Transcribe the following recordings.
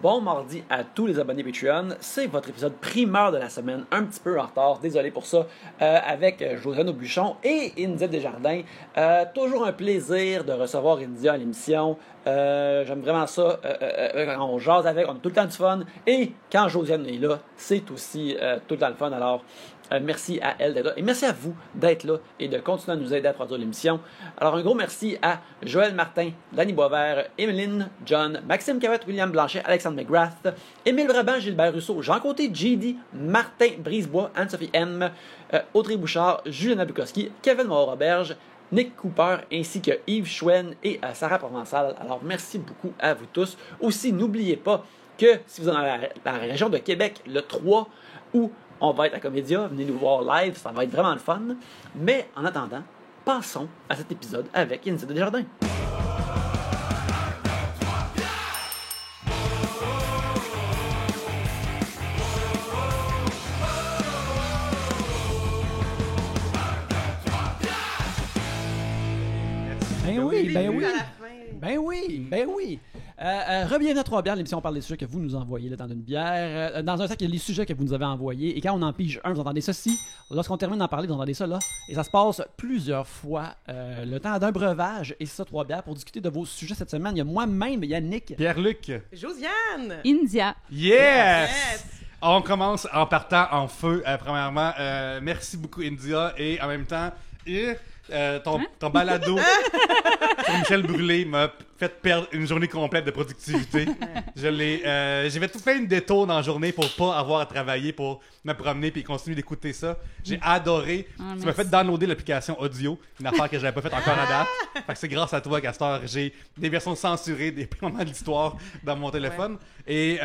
Bon mardi à tous les abonnés Patreon. C'est votre épisode primeur de la semaine, un petit peu en retard, désolé pour ça, avec Josiane Aubuchon et India Desjardins. Toujours un plaisir de recevoir India à l'émission. J'aime vraiment ça. Quand on jase avec, on a tout le temps du fun. Et quand Josiane est là, c'est aussi tout le temps le fun. Alors, merci à elle d'être là. Et merci à vous d'être là et de continuer à nous aider à produire l'émission. Alors, un gros merci à Joël Martin, Danny Boisvert, Emeline, John, Maxime Cavette, William Blanchet, Alexandre McGrath, Émile Brabant, Gilbert Rousseau, Jean Côté, JD, Martin Brisebois, Anne-Sophie M, Audrey Bouchard, Juliana Bukowski, Kevin Moreau-Roberge, Nick Cooper, ainsi que Yves Chouen et Sarah Provençal. Alors, merci beaucoup à vous tous. Aussi, n'oubliez pas que si vous êtes dans la région de Québec, le 3 août, on va être à Comédia, venez nous voir live, ça va être vraiment le fun. Mais en attendant, passons à cet épisode avec India Desjardins. Ben oui. Re-bienvenue à Trois Bières, l'émission on parle des sujets que vous nous envoyez là, dans une bière. Dans un sac, il y a les sujets que vous nous avez envoyés. Et quand on en pige un, vous entendez ceci. Lorsqu'on termine d'en parler, vous entendez ça là. Et ça se passe plusieurs fois. Le temps d'un breuvage. Et c'est ça, Trois Bières. Pour discuter de vos sujets cette semaine, il y a moi-même, Yannick, Pierre-Luc, Josiane, India. Yes! On commence en partant en feu. Premièrement, merci beaucoup India. Et en même temps, ton balado sur Michel Brûlé m'a fait perdre une journée complète de productivité. J'ai tout fait une détour dans la journée pour pas avoir à travailler, pour me promener puis continuer d'écouter ça. J'ai adoré. Tu m'as fait downloader l'application audio, une affaire que j'avais pas faite encore à date. Fait que c'est grâce à toi, Castor, j'ai des versions censurées des moments de l'histoire dans mon téléphone. Et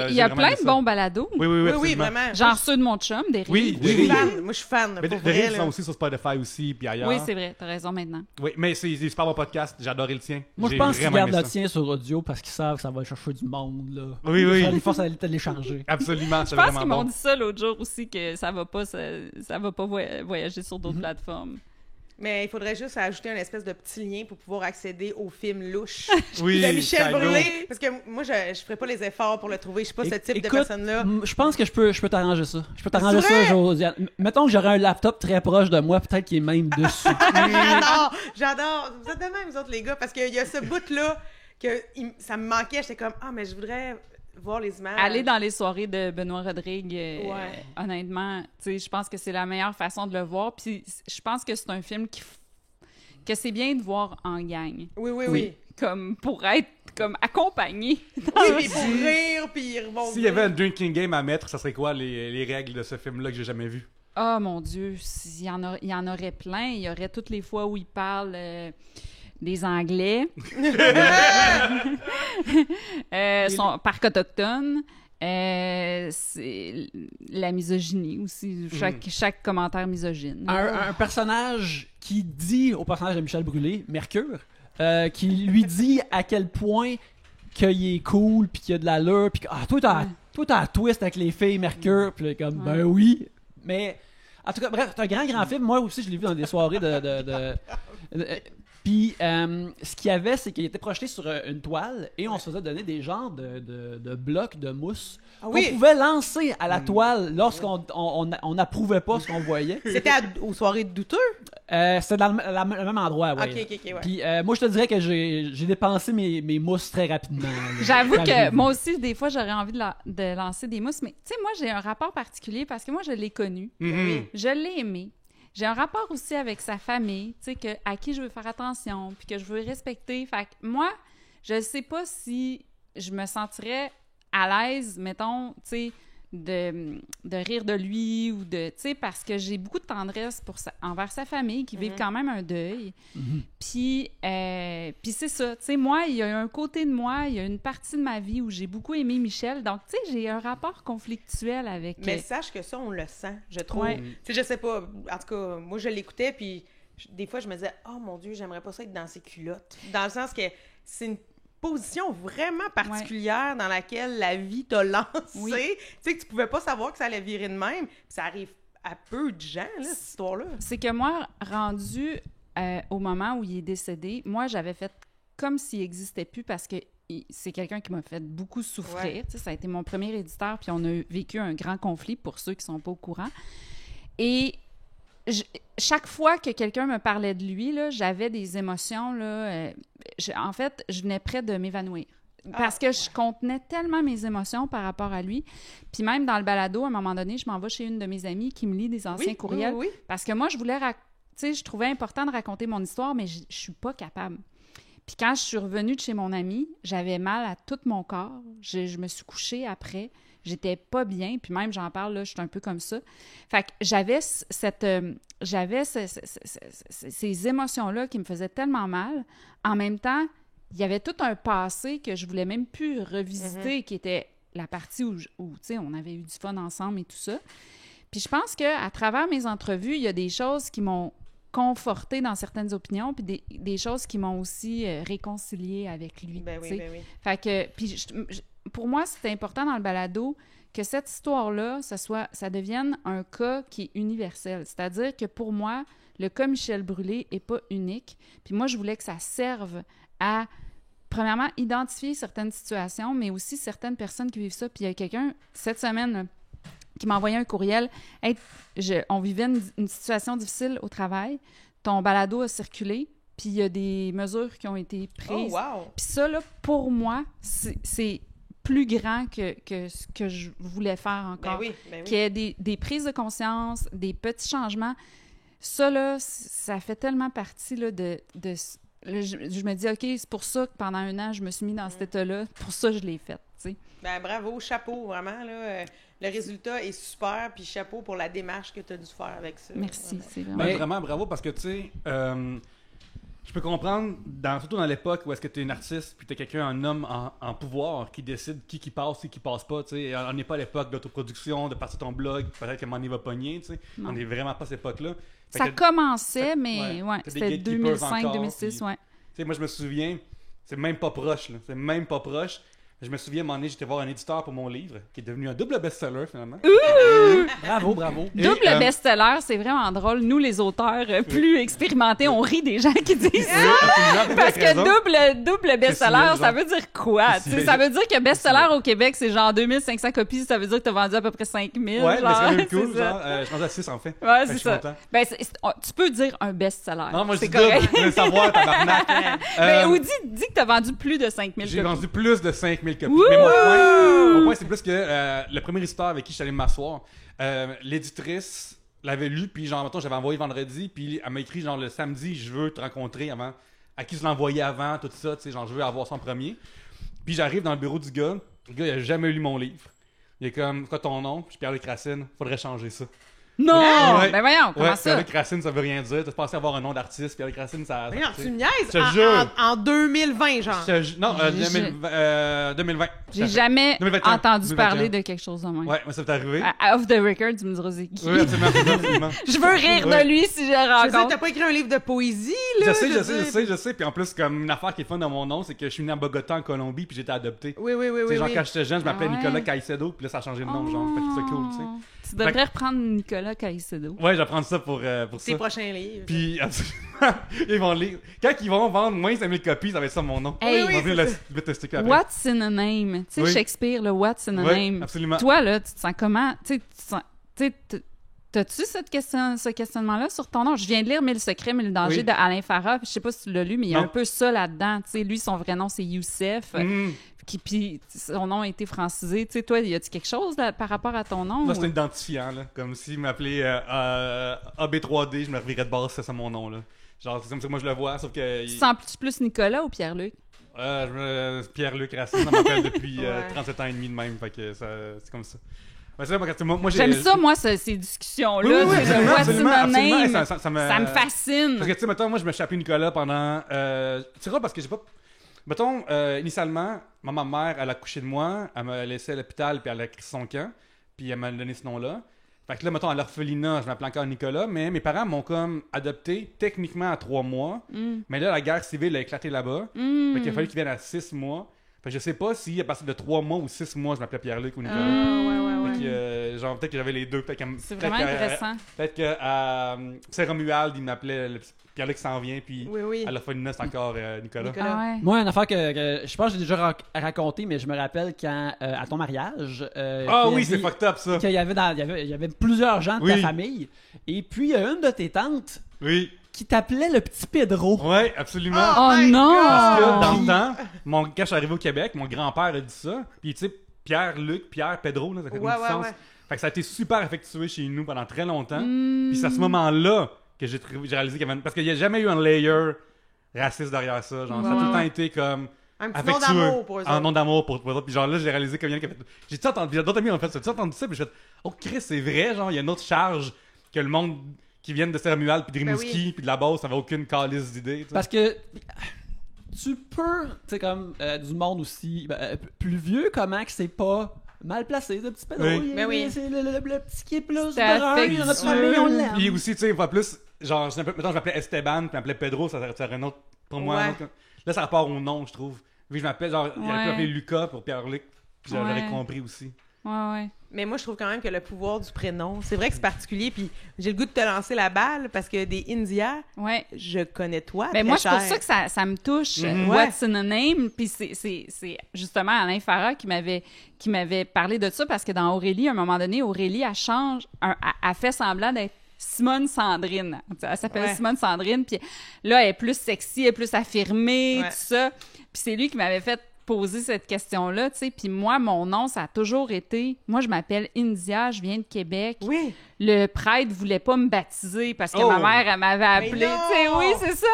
il y a plein de bons balados. Oui, vraiment. Genre ceux de mon chum, des rives. Oui, Je suis fan. Moi, je suis fan. Mais Pour des vrai, rives là. sont aussi sur Spotify aussi, puis ailleurs. Oui, c'est vrai, t'as raison maintenant. Oui, mais c'est des super bons podcasts. J'ai adoré le tien. moi je J'ai pense qu'ils vraiment gardent aimé le ça. tien sur audio parce qu'ils savent que ça va chercher du monde. Là. Oui. Ça les force à le télécharger. Absolument, c'est Je pense vraiment qu'ils m'ont bon. dit ça l'autre jour aussi, que ça va pas voyager sur d'autres plateformes. Mais il faudrait juste ajouter un espèce de petit lien pour pouvoir accéder au film louche Oui, de Michel Chicago. Brûlé. Parce que moi, je ferais pas les efforts pour le trouver. Je suis pas ce type de Écoute, personne-là. Je pense que je peux t'arranger ça. Je peux t'arranger C'est vrai? ça, Josiane. Mettons que j'aurais un laptop très proche de moi, peut-être qu'il est même dessus. J'adore. Vous êtes de même, vous autres, les gars, parce qu'il y a ce bout-là que ça me manquait. J'étais comme, mais je voudrais voir les images. Aller dans les soirées de Benoît Rodrigue, Ouais. honnêtement, tu sais, je pense que c'est la meilleure façon de le voir. Puis je pense que c'est un film que c'est bien de voir en gang. Oui. Comme pour être comme accompagné. Oui, puis pour rire, puis rebondir. S'il y avait un drinking game à mettre, ça serait quoi les règles de ce film-là que j'ai jamais vu? Oh mon Dieu, il y en aurait plein. Il y aurait toutes les fois où il parle des Anglais, son parc autochtone, c'est la misogynie aussi, chaque commentaire misogyne. Un personnage qui dit au personnage de Michel Brûlé, Mercure, qui lui dit à quel point qu'il est cool, puis qu'il a de l'allure, puis que toi t'as un twist avec les filles, Mercure, puis là, comme ben oui, mais en tout cas bref, c'est un grand film. Moi aussi je l'ai vu dans des soirées puis ce qu'il y avait, c'est qu'il était projeté sur une toile et on se faisait donner des genres de blocs de mousse qu'on pouvait lancer à la toile lorsqu'on on n'approuvait pas ce qu'on voyait. C'était aux soirées de douteux? C'était dans le même endroit, ouais. Ok, ouais. Puis moi, je te dirais que j'ai dépensé mes mousses très rapidement. là. J'avoue Quand j'ai que vu. moi aussi, des fois, j'aurais envie de lancer des mousses, mais tu sais, moi, j'ai un rapport particulier parce que moi, je l'ai connu, je l'ai aimé. J'ai un rapport aussi avec sa famille, tu sais, à qui je veux faire attention, puis que je veux respecter. Fait que moi, je sais pas si je me sentirais à l'aise, mettons, tu sais, de rire de lui ou de, tu sais, parce que j'ai beaucoup de tendresse envers sa famille qui vivent quand même un deuil. Puis c'est ça, tu sais, moi, il y a un côté de moi, il y a une partie de ma vie où j'ai beaucoup aimé Michel, donc, tu sais, j'ai un rapport conflictuel avec... Mais sache que ça, on le sent, je trouve. Ouais. Tu sais, je sais pas, en tout cas, moi, je l'écoutais, puis des fois, je me disais, oh mon Dieu, j'aimerais pas ça être dans ses culottes. Dans le sens que c'est une position vraiment particulière dans laquelle la vie t'a lancé. Oui. Tu sais, que tu pouvais pas savoir que ça allait virer de même. Puis ça arrive à peu de gens, là, cette histoire-là. C'est que moi, rendu au moment où il est décédé, moi, j'avais fait comme s'il n'existait plus parce que c'est quelqu'un qui m'a fait beaucoup souffrir. Ouais. Tu sais, ça a été mon premier éditeur, puis on a vécu un grand conflit, pour ceux qui sont pas au courant. Et chaque fois que quelqu'un me parlait de lui, là, j'avais des émotions. Là, en fait, je venais près de m'évanouir. Parce que je contenais tellement mes émotions par rapport à lui. Puis même dans le balado, à un moment donné, je m'en vais chez une de mes amies qui me lit des anciens courriels. Oui. Parce que moi, je voulais... Tu sais, je trouvais important de raconter mon histoire, mais je suis pas capable. Puis quand je suis revenue de chez mon amie, j'avais mal à tout mon corps. Je me suis couchée après. J'étais pas bien. Puis même, j'en parle, là, je suis un peu comme ça. Fait que j'avais ces émotions-là qui me faisaient tellement mal. En même temps, il y avait tout un passé que je voulais même plus revisiter, qui était la partie où tu sais, on avait eu du fun ensemble et tout ça. Puis je pense qu'à travers mes entrevues, il y a des choses qui m'ont confortée dans certaines opinions, puis des choses qui m'ont aussi réconciliée avec lui. Ben oui, ben oui. Fait que, puis pour moi, c'était important dans le balado que cette histoire-là, ça devienne un cas qui est universel. C'est-à-dire que pour moi, le cas Michel Brûlé n'est pas unique. Puis moi, je voulais que ça serve à, premièrement, identifier certaines situations, mais aussi certaines personnes qui vivent ça. Puis il y a quelqu'un, cette semaine, là, qui m'a envoyé un courriel. Hey, on vivait une situation difficile au travail. Ton balado a circulé, puis il y a des mesures qui ont été prises. Oh, wow! Puis ça, là, pour moi, c'est plus grand que ce que je voulais faire encore. Ben oui. Qu'il y ait des prises de conscience, des petits changements. Ça, là, ça fait tellement partie là, là, je me dis, OK, c'est pour ça que pendant 1 an, je me suis mis dans cet état-là. Pour ça, je l'ai fait, tu sais. Ben bravo, chapeau, vraiment, là. Le résultat est super, puis chapeau pour la démarche que tu as dû faire avec ça. Merci, Vraiment. c'est vraiment... Ben, vraiment, bravo, parce que, tu sais, je peux comprendre, surtout dans l'époque où est-ce que tu es une artiste, puis tu es quelqu'un, un homme en pouvoir, qui décide qui passe et qui passe pas, tu sais. On n'est pas à l'époque d'autoproduction, de partir ton blog, peut-être que Money va pogner, tu sais. On n'est vraiment pas à cette époque-là. Fait Ça que commençait, mais ouais, t'as des c'était gatekeepers 2005, encore, 2006, puis- ouais. Tu sais, moi, je me souviens, c'est même pas proche, là. C'est même pas proche. Je me souviens, à un moment donné, j'étais voir un éditeur pour mon livre, qui est devenu un double best-seller, finalement. Bravo. Et, Double best-seller, c'est vraiment drôle. Nous, les auteurs plus expérimentés, on rit des gens qui disent ça. absolument, Parce avec raison. que double best-seller, C'est ça veut dire quoi? C'est Tu sais, ça veut dire que best-seller au Québec, c'est genre 2500 copies, ça veut dire que t'as vendu à peu près 5000. Ouais, mais genre, c'est quand même cool, c'est ça. genre, je pense à 6 en fait. Ouais, Fait que c'est je suis ça. content. Ben, tu peux dire un best-seller. Non, moi, je c'est dis double, correct. je veux savoir, tabarnak. Mais ou dis que t'as vendu plus de 5000 J'ai copies. vendu plus de 5000 copies. Wouh! Mais mon point, c'est plus que le premier éditeur avec qui je suis allé m'asseoir, l'éditrice l'avait lu, puis genre, mettons, j'avais envoyé vendredi, puis elle m'a écrit, genre, le samedi, je veux te rencontrer avant, à qui je l'envoyais avant, tout ça, tu sais, genre, je veux avoir son premier. Puis j'arrive dans le bureau du gars, le gars, il a jamais lu mon livre. Il est comme, quoi ton nom? Je suis Pierre-Luc Racine, faudrait changer ça. Non! Ouais. Ben voyons, comment Ouais, ça? Pierre-Luc Racine, ça veut rien dire. T'as pensé avoir un nom d'artiste, Pierre-Luc Racine, ça... Mais non, tu sais. tu me niaises? Je te jure. En 2020, genre. Non, J'ai- 2020. J'ai jamais 2021. entendu 2021. parler de quelque chose de même. Ouais, moi, ça t'est arrivé. Off the record, tu me diras c'est qui. Oui, absolument. Je veux rire Ouais. de lui si je le Je sais, rencontre. t'as pas écrit un livre de poésie, là? Je sais. Puis en plus, comme une affaire qui est fun dans mon nom, c'est que je suis né à Bogota, en Colombie, puis j'ai été adopté. Oui. Tu sais, genre, quand j'étais jeune, je m'appelais Ah ouais. Nicolas Caicedo, puis là, ça a changé de nom, genre. Fait que c'est cool, tu sais. Tu devrais reprendre Nicolas Caicedo. Ouais, je vais prendre ça pour Tes ça. prochains livres. Puis, absolument, ils vont lire. Quand ils vont vendre moins 5000 copies, ça va être ça mon nom. Hey, Ils vont venir le tester après. What's in a name? Tu sais, Oui. Shakespeare, le What's in a Oui, name. absolument. Toi, là, tu te sens comment? Tu sais, t'as-tu ce questionnement-là sur ton nom? Je viens de lire 1000 secrets, 1000 dangers Oui. de Alain Farah. Je sais pas si tu l'as lu, mais il y a Non. un peu ça là-dedans. Tu sais, lui, son vrai nom, c'est Youssef. Puis son nom a été francisé. Tu sais, toi, y a-tu quelque chose là, par rapport à ton nom? Moi, ou- c'est un identifiant, là. Comme s'il m'appelait AB3D, je me revirais de base, c'est ça mon nom, là. Genre, c'est comme ça que moi je le vois, sauf que. Tu sens plus Nicolas ou Pierre-Luc? Pierre-Luc Racine, on m'appelle depuis Ouais. 37 ans et demi de même, fait que c'est comme ça. Ouais, c'est vrai, moi, j'ai. J'aime ça, moi, ces discussions-là. Oui, oui, tu sais, absolument, le What's absolument, in a absolument. name. Hey, ça Ça me fascine. Parce que, tu sais, mettons, moi, je me suis appelé Nicolas pendant. C'est vrai parce que j'ai pas. Mettons, initialement, ma mère, elle a couché de moi, elle m'a laissé à l'hôpital, puis elle a écrit son camp, puis elle m'a donné ce nom-là. Fait que là, mettons, à l'orphelinat, je m'appelais encore Nicolas, mais mes parents m'ont comme adopté techniquement à 3 mois. Mais là, la guerre civile a éclaté là-bas. Fait qu'il a fallu qu'ils viennent à 6 mois. Fait que je sais pas si à partir de 3 mois ou 6 mois, je m'appelais Pierre-Luc ou Nicolas. Ouais. Fait que, genre, peut-être que j'avais les deux. C'est vraiment intéressant. Peut-être qu'à Saint-Romuald, il m'appelait Pierre-Luc s'en vient, puis Oui. à la fin de noce, encore Nicolas. Nicolas. Ah ouais. Moi, une affaire que je pense que j'ai déjà raconté, mais je me rappelle quand, à ton mariage... C'est fucked up, ça! qu'il y avait plusieurs gens de ta famille. Et puis, il y a une de tes tantes Oui. qui t'appelait le petit Pedro. Ouais, absolument. Oh my non! Parce que God! dans le temps, quand je suis arrivé au Québec, mon grand-père a dit ça. Puis tu sais, Pierre-Luc, Pierre, Pedro, là, ça fait du sens. Ouais. Fait que ça a été super affectué chez nous pendant très longtemps. Puis c'est à ce moment-là que j'ai réalisé qu'il y avait parce qu'il n'y a jamais eu un layer raciste derrière ça. Genre, ça a tout le temps été comme Un petit affectueux. nom d'amour pour eux Un autres. nom d'amour pour eux autres. Puis genre là, j'ai réalisé qu'il y a fait... J'ai-tu entendu... D'autres amis ont fait ça. J'ai entendu ça, puis j'ai fait « Oh, Chris, c'est vrai, genre, il y a une autre charge que le monde qui viennent de Saint-Romuald, puis de Rimouski, puis de la Beauce, ça avait aucune calice d'idées. » Parce que tu peux, tu sais, comme du monde aussi plus vieux, comment que c'est pas mal placé, le petit Pedro. Oui. C'est le petit qui est plus C'est brun, affectueux. notre famille, on l'aime. Puis aussi, tu sais, pas plus... Genre, mettons, je m'appelais Esteban, puis je m'appelais Pedro, ça serait un autre... Pour moi, un autre... Là, ça rapport au nom, je trouve. Vu que je m'appelle, genre, il aurait pu m'appeler Lucas pour Pierre-Luc, puis j'aurais compris aussi. Ouais. Mais moi, je trouve quand même que le pouvoir du prénom, c'est vrai que c'est particulier, puis j'ai le goût de te lancer la balle, parce que des India, Ouais. je connais toi, Ben moi, c'est pour ça que ça me touche. What's in a name? Puis c'est justement Alain Farah qui m'avait parlé de ça, parce que dans Aurélie, à un moment donné, Aurélie, elle fait semblant d'être Simone Sandrine. Elle s'appelle Simone Sandrine, puis là, elle est plus sexy, elle est plus affirmée, tout ça. Puis c'est lui qui m'avait fait poser cette question-là, tu sais. Puis moi, mon nom, ça a toujours été... Moi, je m'appelle India, je viens de Québec. Oui. Le prêtre voulait pas me baptiser parce que ma mère, elle m'avait appelée. Tu sais, oui, c'est ça.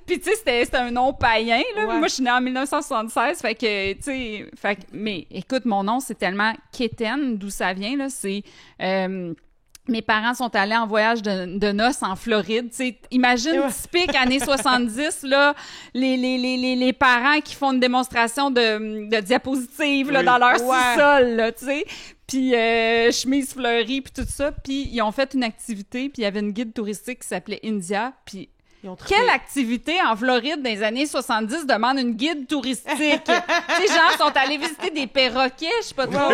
Puis, tu sais, c'était un nom païen, là. Moi, je suis née en 1976, fait que, tu sais... Mais, écoute, mon nom, c'est tellement quétaine, d'où ça vient, là. C'est... mes parents sont allés en voyage de noces en Floride. T'sais, imagine, typique années 70, là, les parents qui font une démonstration de diapositives là, dans leur sous-sol, là, tu sais. Puis chemise fleurie, puis tout ça. Puis ils ont fait une activité, puis il y avait une guide touristique qui s'appelait India, puis... Quelle activité en Floride dans les années 70 demande une guide touristique? Ces gens sont allés visiter des perroquets, je sais pas trop.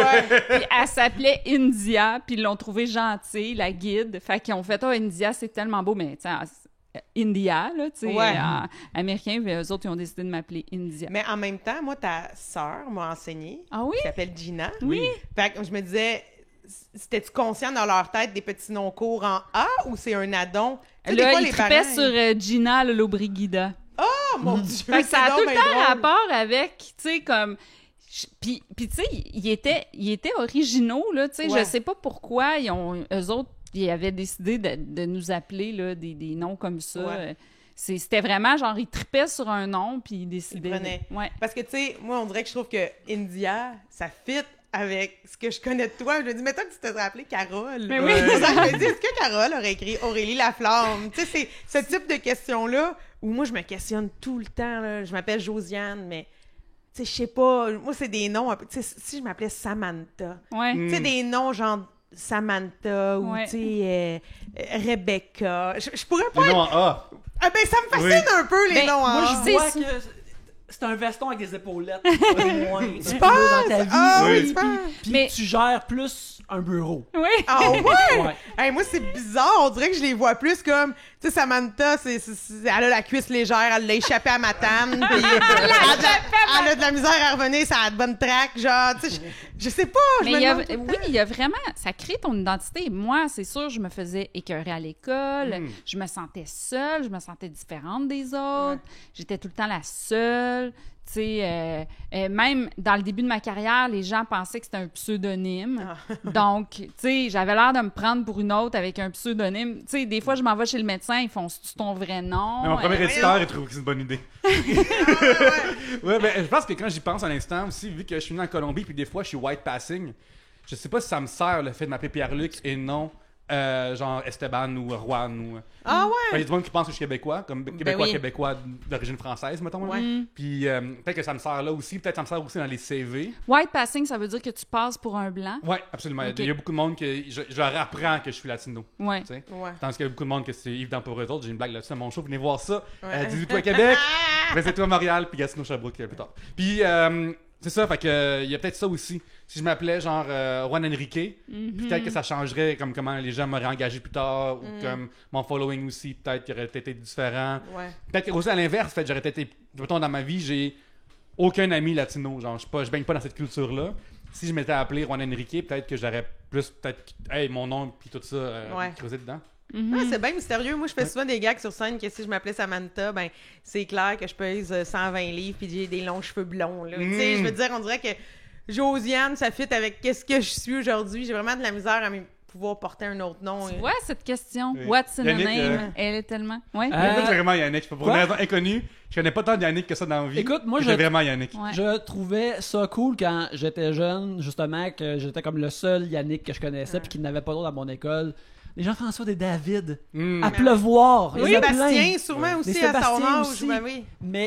Puis elle s'appelait India, puis ils l'ont trouvée gentille, la guide. Fait qu'ils ont fait « Oh, India, c'est tellement beau. » Mais, tu sais, India, là, tu sais, américains, eux autres, ils ont décidé de m'appeler India. Mais en même temps, moi, ta sœur m'a enseigné. Ah oui? Qui s'appelle Gina. Oui. Fait que je me disais... C'était-tu conscient dans leur tête des petits noms courts en A ou c'est un addon? Là, ils trippaient sur Gina Lollobrigida. Oh, mon Dieu! Fait que ça a tout le temps rapport avec, tu sais, comme... Puis tu sais, ils étaient originaux, là, tu sais. Je sais pas pourquoi eux autres, ils avaient décidé de nous appeler, là, des noms comme ça. C'était vraiment, genre, ils trippaient sur un nom, puis ils décidaient... Ils prenaient. Parce que, tu sais, moi, on dirait que je trouve que India, ça fit avec ce que je connais de toi. Je me dis, mettons que tu t'es rappelé Carole. Mais oui! Je me dis, est-ce que Carole aurait écrit Aurélie Laflamme? Tu sais, c'est ce type de questions-là où moi, je me questionne tout le temps. Là. Je m'appelle Josiane, mais tu sais, je sais pas. Moi, c'est des noms un peu... Tu sais, si je m'appelais Samantha. Tu sais, des noms genre Samantha ou, tu sais, Rebecca. Je pourrais pas... Les noms en A. Ah ben, ça me fascine un peu, les noms en A. Moi, je vois que... C'est un veston avec des épaulettes. Moins, tu penses? Dans ta vie. Ah oui, Puis tu gères plus un bureau. Oui. Ah ouais? Hey, moi, c'est bizarre. On dirait que je les vois plus comme... Tu sais, Samantha, elle a la cuisse légère, elle l'a échappé à ma tanne. Puis elle a de la misère à revenir, ça a de bonne traque. Genre, tu sais, je sais pas. Mais il y a vraiment... Ça crée ton identité. Moi, c'est sûr, je me faisais écœurer à l'école. Je me sentais seule. Je me sentais différente des autres. J'étais tout le temps la seule. Tu sais, même dans le début de ma carrière, les gens pensaient que c'était un pseudonyme. Donc, tu sais, j'avais l'air de me prendre pour une autre avec un pseudonyme. Tu sais, des fois, je m'en vais chez le médecin, ils font « C'est ton vrai nom? » Mais mon premier éditeur, il trouve que c'est une bonne idée. Ouais, mais je pense que quand j'y pense à l'instant aussi, vu que je suis venu en Colombie, puis des fois, je suis white passing, je sais pas si ça me sert le fait de m'appeler Pierre-Luc et non... genre Esteban ou Juan ou... Ah ouais? Il y a du monde qui pense que je suis québécois, comme québécois d'origine française, mettons. Puis peut-être que ça me sert là aussi, peut-être que ça me sert aussi dans les CV. White passing, ça veut dire que tu passes pour un blanc? Oui, absolument. Il y a beaucoup de monde que je leur apprends que je suis latino. Ouais. Tandis qu'il y a beaucoup de monde que c'est évident pour eux autres. J'ai une blague là-dessus à mon show, venez voir ça. 18 à Québec, 22 à Montréal, puis Gatineau, Sherbrooke plus tard. Puis C'est ça, fait que il y a peut-être ça aussi. Si je m'appelais genre Juan Enrique, peut-être que ça changerait comme comment les gens m'auraient engagé plus tard, ou comme mon following aussi, peut-être qu'il aurait peut-être été différent. Ouais. Peut-être que aussi à l'inverse, fait, j'aurais peut-être été, mettons, dans ma vie, j'ai aucun ami latino, genre je baigne pas dans cette culture-là. Si je m'étais appelé Juan Enrique, peut-être que j'aurais plus, hey, mon nom puis tout ça, creusé dedans. Ah, c'est bien mystérieux. Moi, je fais souvent des gags sur scène que si je m'appelais Samantha, ben c'est clair que je pèse 120 livres puis j'ai des longs cheveux blonds. Là. Tu sais, je veux dire, on dirait que Josiane, ça fit avec qu'est-ce que je suis aujourd'hui. J'ai vraiment de la misère à pouvoir porter un autre nom. Tu vois, cette question, Oui. What's in a Yannick, name, elle est tellement... Ouais. Moi, c'est vraiment Yannick. Pour une raison inconnue, je connais pas tant de Yannick que ça dans la vie. Écoute, moi, c'est vraiment Yannick. Ouais. Je trouvais ça cool quand j'étais jeune, justement, que j'étais comme le seul Yannick que je connaissais puis qu'il n'avait pas d'autre dans mon école. Les Jean-François, des David, à pleuvoir. Oui, Sébastien, sûrement aussi Des à son Sébastien âge. aussi. Ben oui. Mais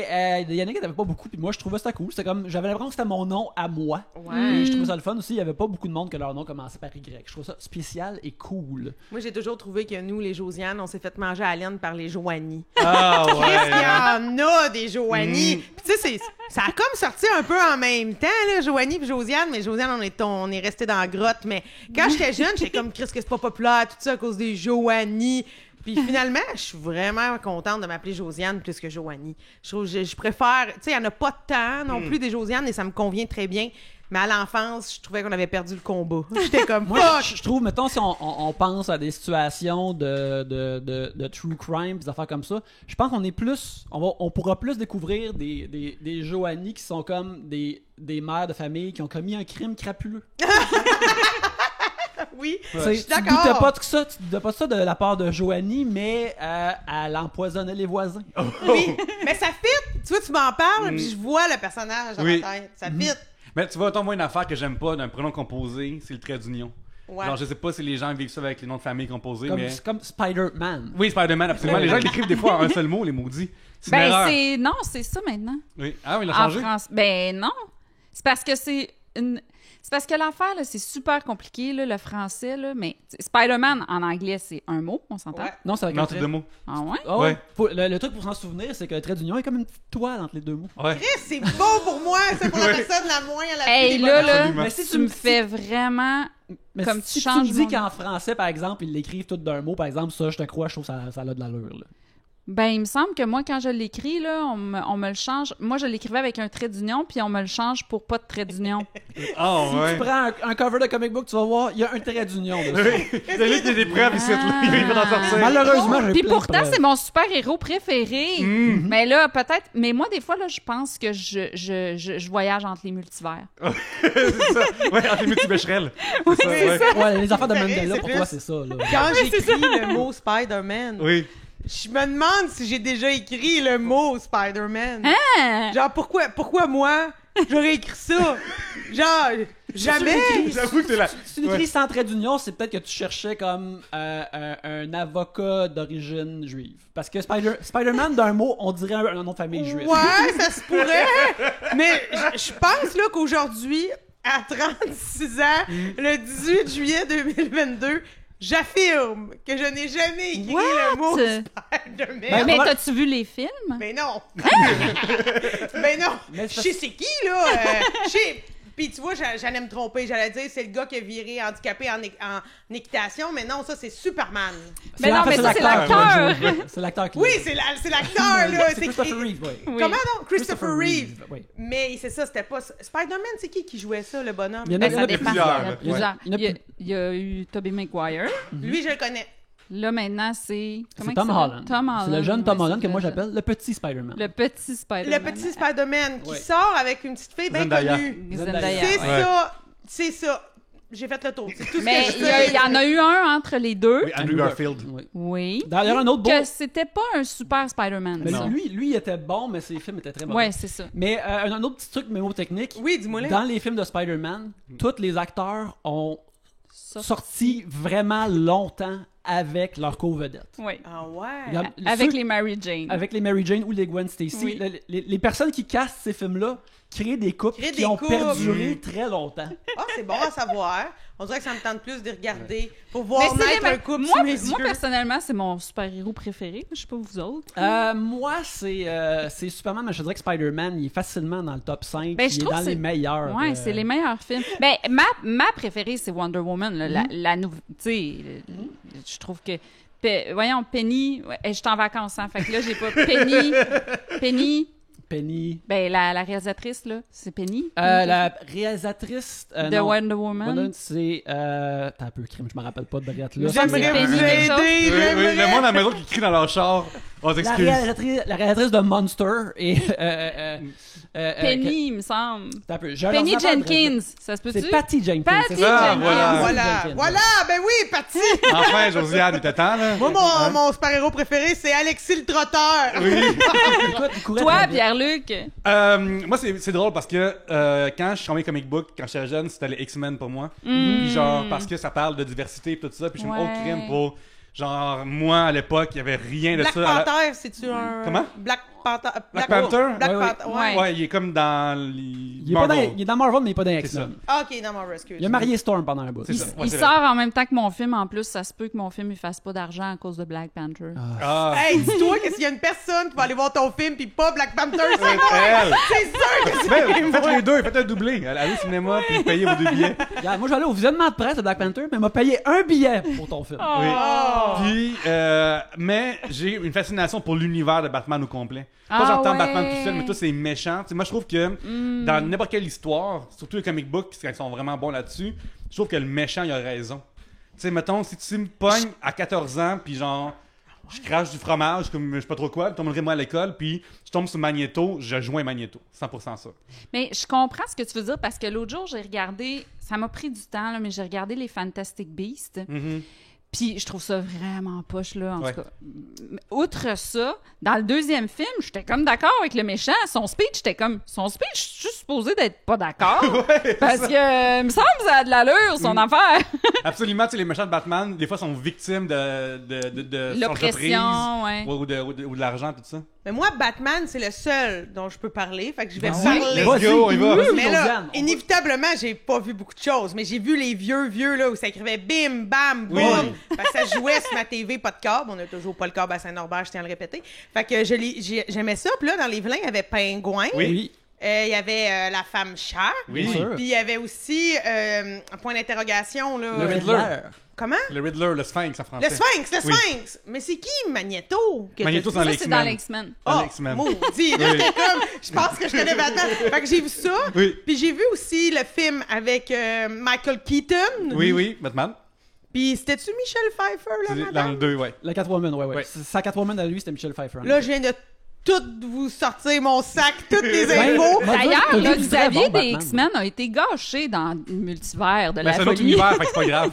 Yannick, il n'y avait pas beaucoup, puis moi, je trouvais ça cool. C'était comme, j'avais l'impression que c'était mon nom à moi. Ouais. Et je trouvais ça le fun aussi. Il n'y avait pas beaucoup de monde que leur nom commençait par Y. Je trouve ça spécial et cool. Moi, j'ai toujours trouvé que nous, les Josiane, on s'est fait manger à laine par les Joanie. Ah Il ouais. y en a des Joanie. Puis tu sais, ça a comme sorti un peu en même temps, là, Joanie puis Josiane. Mais Josiane, on est resté dans la grotte. Mais quand j'étais jeune, j'étais comme, Chris, que c'est pas populaire, tout ça à cause des Joanie. Puis finalement, je suis vraiment contente de m'appeler Josiane plus que Joanie. Je préfère... Tu sais, il n'y en a pas tant non plus des Josiane et ça me convient très bien. Mais à l'enfance, je trouvais qu'on avait perdu le combat. J'étais comme, Moi, fuck! je trouve, mettons, si on pense à des situations de true crime, des affaires comme ça, je pense qu'on est plus... On pourra plus découvrir des Joanie qui sont comme des mères de famille qui ont commis un crime crapuleux. Oui, Tu je suis doutais d'accord. pas de ça, tu doutais pas de ça de la part de Joanie, mais elle empoisonnait les voisins. Oui, mais ça fit. Tu vois, tu m'en parles, puis je vois le personnage dans Oui. ma tête. Ça fit. Mais tu vois, moi, une affaire que j'aime pas d'un prénom composé, c'est le trait d'union. Ouais. Genre, je sais pas si les gens vivent ça avec les noms de famille composés, mais... Comme Spider-Man. Oui, Spider-Man, absolument. Les gens ils l'écrivent des fois en un seul mot, les maudits. C'est une Ben, erreur. c'est... Non, c'est ça maintenant. Oui. Ah oui, il a En changé? France. Ben non. C'est parce que c'est une... C'est parce que l'affaire, là, c'est super compliqué, là, le français, là, mais Spider-Man, en anglais, c'est un mot, on s'entend? Ouais. Non, c'est avec Non, un c'est trait. deux mots. Ah ouais? Ah Ouais. le truc pour s'en souvenir, c'est que le trait d'union est comme une petite toile entre les deux mots. Ouais. Chris, c'est bon pour moi. C'est pour la personne la moins à la Hey, plus là, bonne. là, Absolument. Mais si tu me fais vraiment... Mais Comme si tu changes tu me dis mon- qu'en français, par exemple, ils l'écrivent tout d'un mot, par exemple, ça, je te crois, je trouve que ça a de l'allure. Là. Ben, il me semble que moi, quand je l'écris, là, on me le change. Moi, je l'écrivais avec un trait d'union, puis on me le change pour pas de trait d'union. Ah Si ouais. tu prends un cover de comic book, tu vas voir, il y a un trait d'union dessus. Oui. C'est lui qui a des preuves ici, là. Il va en sortir. Malheureusement, j'ai Puis plein de pourtant, preuves. c'est mon super-héros préféré. Mais là, peut-être... Mais moi, des fois, là, je pense que je voyage entre les multivers. C'est ça. Ouais, entre les multibécherelles. Oui, ça, c'est ouais. ça. Ouais, les affaires de C'est vrai, Mandela, c'est pour plus- toi, c'est ça. Là. Quand j'écris le mot Spider-Man, Oui. je me demande si j'ai déjà écrit le mot Spider-Man. Hein? Genre, pourquoi moi, j'aurais écrit ça? Genre, jamais. J'avoue que c'est la... Si tu écris sans trait d'union, c'est peut-être que tu cherchais comme un avocat d'origine juive. Parce que Spider-Man, d'un mot, on dirait un nom de famille juif. Ouais, ça se pourrait. Mais je pense là qu'aujourd'hui, à 36 ans, le 18 juillet 2022, j'affirme que je n'ai jamais écrit le mot Spider-Man. Mais t'as-tu vu les films? Mais non! Mais non! Mais Je sais c'est qui, là! Je sais... Puis tu vois, j'allais me tromper. J'allais dire c'est le gars qui a viré handicapé en équitation, mais non, ça, c'est Superman. Mais non, mais ça, c'est l'acteur. C'est l'acteur qui Oui, c'est l'acteur, là! C'est Christopher Reeve, oui. Oui. Comment non? Christopher Reeve! Oui. Mais c'est ça, c'était pas... Spider-Man, c'est qui jouait ça, le bonhomme? Il y en a- Ben, il y en ça a dépend. plusieurs, Il y en a là. plusieurs. Il y en a Il y a eu Tobey Maguire. Lui, je le connais. Là, maintenant, c'est... Comment C'est il Tom s'appelle? Holland. Tom Holland. C'est le jeune Tom Ouais, Holland c'est que moi le j'appelle le petit Spider-Man. Le petit Spider-Man. Le petit Spider-Man qui Ouais. sort avec une petite fille bien Zendaya. connue. Zendaya. C'est Ouais. ça. C'est ça. J'ai fait le tour. C'est tout ce Mais que je il sais. y en a eu un entre les deux. Oui, Andrew Garfield. Oui. Oui. D'ailleurs, un autre beau. Que c'était pas un super Spider-Man. Mais Non. lui, il était bon, mais ses films étaient très mauvais. Ouais, c'est ça. Mais un autre petit truc mémotechnique. Oui, dis-moi là. Dans les films de Spider-Man, tous les acteurs ont sorti vraiment longtemps avec leur co-vedette. Oui. Ah ouais. Regarde, Avec ceux- les Mary Jane. Avec les Mary Jane ou les Gwen Stacy. Oui. Les personnes qui castent ces films-là, créer des couples Créer qui des ont couples. perduré très longtemps. Ah, c'est bon à savoir. On dirait que ça me tente plus de regarder pour voir Mais c'est naître un couple moi, sous mes moi, yeux. personnellement, c'est mon super-héros préféré. Je sais pas vous autres. Moi, c'est Superman, mais je dirais que Spider-Man, il est facilement dans le top 5. Ben, je il est trouve dans que les meilleurs. Ouais, c'est les meilleurs films. Ben, ma préférée, c'est Wonder Woman. Là, la nouvelle. Tu sais, je trouve que. Voyons, Penny. Ouais, je suis en vacances, hein. Fait que là, j'ai pas. Penny. Ben, la réalisatrice, là, c'est Penny. La réalisatrice de Wonder Woman. C'est. T'as un peu crime, je me rappelle pas de Briette là. J'aimerais Penny vous quelque chose. aider, Oui, le monde à la maison qui crie dans leur char. On La s'excuse. réalisatrice de Monster et. Penny, il me semble. T'as un peu. J'ai un Penny ordinateur de Jenkins. Ça se peut-tu? C'est Patty Jenkins. Patty c'est ça? Jenkins. Voilà. Voilà, ben oui, Patty! Enfin, Josiane, il était temps, là. Moi, mon super-héros préféré, c'est Alexis le Trotteur. Écoute, il courait Toi, très vite. Pierre-Luc. Moi, c'est drôle parce que quand je suis en comic book, quand j'étais jeune, c'était les X-Men pour moi. Puis genre, parce que ça parle de diversité et tout ça. Puis je me Ouais. crime pour. Genre, moi, à l'époque, il y avait rien de Black ça. Panther, c'est-tu un... Comment? Black Panther. Black Panther? Black Ouais, ouais. Panther, Ouais. Ouais, il est comme dans les. Il est, pas dans, il est dans Marvel, mais il est pas dans C'est X-Men. Ah, ok, non, mon rescue. Il a marié Storm pendant un bout. C'est ça. Ouais, Il c'est sort en même temps que mon film. En plus, ça se peut que mon film ne fasse pas d'argent à cause de Black Panther. Ah, Hey, dis-toi que s'il y a une personne qui va aller voir ton film pis pas Black Panther, c'est moi! elle! C'est sûr que c'est Ben, faites les deux, faites un doublé. Allez au cinéma puis payez vos 2 billets. Regarde, moi, j'allais au visionnement de presse de Black Panther, mais il m'a payé un billet pour ton film. Oui. Oh. Puis, mais j'ai une fascination pour l'univers de Batman au complet. Pas Ah j'entends ouais. Batman tout seul, mais tous ces méchants. Tu sais, moi, je trouve que dans n'importe quelle histoire, surtout les comic books, quand ils sont vraiment bons là-dessus, je trouve que le méchant, il a raison. Tu sais, mettons, si tu me pognes à 14 ans, puis genre, je crache du fromage, comme je sais pas trop quoi, puis t'emmènerais moi à l'école, puis je tombe sur Magneto, je joins Magneto. 100% ça. Mais je comprends ce que tu veux dire parce que l'autre jour, j'ai regardé, ça m'a pris du temps, là, mais j'ai regardé les Fantastic Beasts. Puis je trouve ça vraiment poche, là, en Ouais. tout cas. Outre ça, dans le deuxième film, j'étais comme d'accord avec le méchant. Son speech, je suis supposé d'être pas d'accord. Parce que, me semble que ça a de l'allure, son affaire. Absolument, tu sais, les méchants de Batman, des fois, sont victimes de son L'oppression, entreprise, ouais. ou de l'argent, tout ça. Mais moi, Batman, c'est le seul dont je peux parler, fait que je vais Vas-y, parler. Let's go, on y va. Vas-y, Mais là, Josiane, on va- inévitablement, j'ai pas vu beaucoup de choses, mais j'ai vu les vieux, là, où ça écrivait bim, bam, boum. Oui. Parce que ça jouait sur ma TV, pas de câble. On a toujours pas le câble à Saint-Norbert, je tiens à le répéter. Fait que j'aimais ça. Puis là, dans les vilains, il y avait Pingouin. Oui. Il y avait la femme chat. Oui. Bien sûr. Puis il y avait aussi un point d'interrogation, là. Le Riddler. Comment? Le Riddler, le Sphinx en français. Le Sphinx, le Oui. Sphinx! Mais c'est qui Magneto? que Magneto, t'as c'est dit? dans Ça, c'est X-Men. dans l'X-Men. Dans Oh, les X-Men. maudit! Là, Oui. j'étais comme, je pense que je connais Batman. Fait que j'ai vu ça. Oui. Puis j'ai vu aussi le film avec Michael Keaton. Oui, Batman. Puis c'était-tu Michel Pfeiffer, là, C'est dans madame? le 2, ouais. La Catwoman, ouais. Ouais. Sa Catwoman à lui, c'était Michel Pfeiffer. Là, je viens de tout vous sortir mon sac, toutes les Ben, infos. moi, D'ailleurs, t'as vu le du vrai Xavier bon des Batman. X-Men a été gâché dans le multivers de Ben, la c'est un autre folie. univers, fait que c'est pas grave.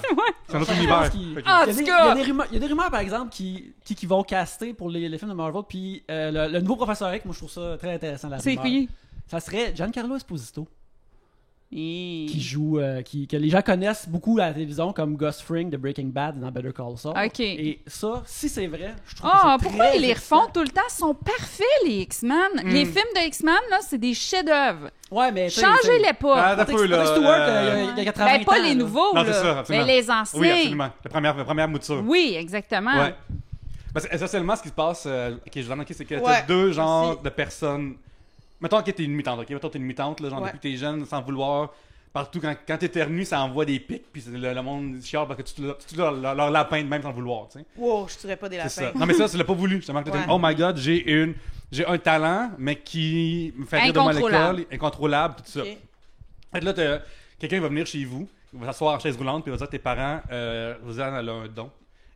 C'est un autre Je univers. pense qu'il- Fait que- Ah, Il y a en des- tout cas. il y a des rumeurs, par exemple, qui vont caster pour les films de Marvel. Puis le nouveau Professeur X, moi, je trouve ça très intéressant. La C'est rumeur. qui? Ça serait Giancarlo Esposito, Et- qui joue, que les gens connaissent beaucoup à la télévision, comme Gus Fring de Breaking Bad dans Better Call Saul. Ok. Et ça, si c'est vrai, je trouve Ah, que c'est pourquoi très ils les excitant. refont tout le temps? Ils sont parfaits, les X-Men. Les films de X-Men, là, c'est des chefs-d'œuvre. Ouais, mais tu sais, Changez-les pas. Ah, d'un peu, là. Patrick Stewart, il y a 80 Ben, pas ans, les là. nouveaux, Non, là. c'est ça, absolument. Mais les anciens. Oui, absolument. La première mouture. Oui, exactement. Ouais. Parce que essentiellement, ce qui se passe, ok, je vous en ok, c'est que t'as Ouais, deux genres aussi. de personnes. Mettons que t'es une mutante, ok? Mettons que t'es une mutante, là, genre Ouais. depuis que t'es jeune, sans vouloir. Partout, quand t'éternues, ça envoie des pics, puis le monde chiale parce que tu leur lapin de même sans le vouloir, tu sais. Wow, je tuerais pas des C'est lapins. ça. Non, mais ça, tu l'as pas voulu. Justement, que t'as Ouais. dit, oh my god, j'ai un talent, mais qui me fait rire de moi à Incontrôlable. l'école, incontrôlable, tout ça. Ok. Fait que là, quelqu'un va venir chez vous, il va s'asseoir en chaise roulante, puis il va dire à tes parents, Rosanne, elle a un don.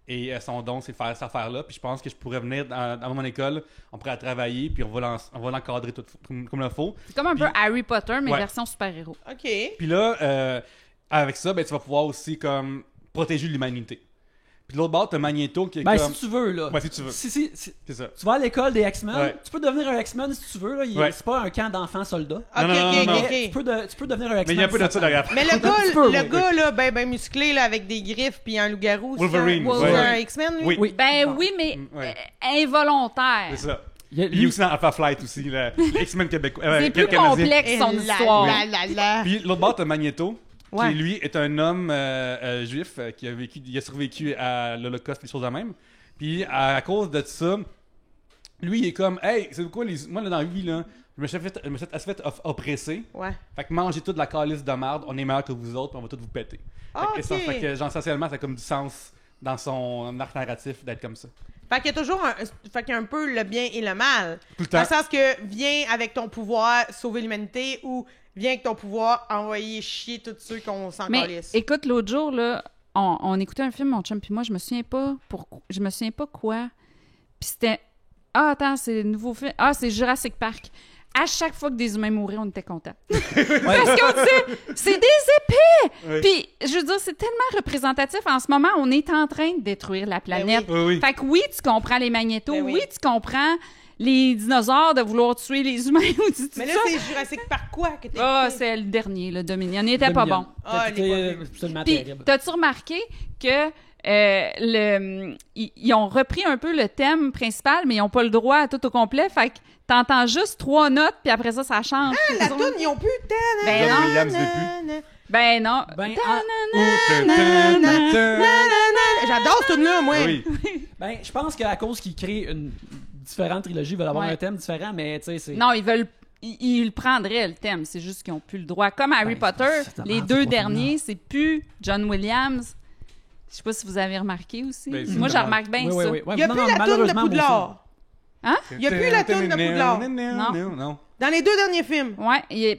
Et son don, c'est faire cette affaire-là. Puis je pense que je pourrais venir dans mon école, on pourrait travailler, puis on va l'encadrer tout comme il faut. C'est comme un peu Puis- Harry Potter, mais Ouais. version super-héros. OK. Puis là, avec ça, ben, tu vas pouvoir aussi comme protéger l'humanité. Puis de l'autre bord, t'as Magneto qui est Ben, comme... si tu veux, là. Ouais, si tu veux. Si C'est ça. tu vas à l'école des X-Men, Ouais. tu peux devenir un X-Men si tu veux. Là. Ouais. C'est pas un camp d'enfants soldats. OK, Non, non, non, OK, non. OK. Tu peux devenir un X-Men. Mais il y a un peu de ça derrière. Mais le Un petit peu, gars, oui. là, ben musclé, là, avec des griffes puis un loup-garou, Wolverine, c'est ouais. un X-Men, lui? Oui. Oui. Ben Bon. oui, mais Ouais. involontaire. C'est ça. Il est aussi dans Alpha Flight aussi, le X-Men québécois. C'est plus complexe son histoire. Puis l'autre bord, t'as Magneto, Ouais. qui lui est un homme juif qui a survécu à l'Holocauste, les choses de même. Puis à cause de ça, lui il est comme, hey, c'est quoi moi là dans la vie là, je me suis assez fait oppresser. Ouais. Fait que mangez toute la calice de merde, on est meilleur que vous autres, puis on va tous vous péter. Fait que genre essentiellement, ça a comme du sens dans son arc narratif d'être comme ça. Fait qu'il y a toujours fait qu'il y a un peu le bien et le mal. Tout le temps. Dans le sens que viens avec ton pouvoir sauver l'humanité ou viens avec ton pouvoir envoyer chier tous ceux qu'on s'en Mais calisse. écoute, l'autre jour, là, on écoutait un film, mon chum puis moi, je me souviens pas quoi. Puis c'était... Ah, attends, c'est le nouveau film. Ah, c'est Jurassic Park. À chaque fois que des humains mouraient, on était contents. Parce qu'on disait, c'est des épées! Oui. Puis, je veux dire, c'est tellement représentatif. En ce moment, on est en train de détruire la planète. Oui, oui. Fait que oui, tu comprends les magnétos. Ben oui. Oui, tu comprends les dinosaures de vouloir tuer les humains ou tout Mais là, ça. c'est Jurassic Park quoi que t'es Ah, écouté? c'est le dernier, le Dominion. Il était pas bon. Ah, il est pas vu. absolument Puis, terrible. t'as-tu remarqué que ils ont repris un peu le thème principal, mais ils n'ont pas le droit à tout au complet. Fait que t'entends juste 3 notes, puis après ça, ça change. La toune, ils ont plus de temps. Ben John non. Williams n'est plus. Ben non. Ben, J'adore cette tune-là, moi. Oui. Ben, je pense qu'à cause qu'ils créent une différente trilogie, ils veulent avoir Ouais. un thème différent, mais tu sais, c'est... Non, ils le prendraient, le thème. C'est juste qu'ils n'ont plus le droit. Comme Harry Ben, Potter, c'est tellement les ces 2 trois derniers, films-là. c'est plus John Williams. Je sais pas si vous avez remarqué aussi. Ben, c'est Moi, je normal. remarque bien Oui, ça. oui, oui. Il n'y a Non, plus non, la toune de malheureusement, moi Poudlard. Il y a plus la toune de Poudlard. Non. Dans les 2 derniers films. Ouais,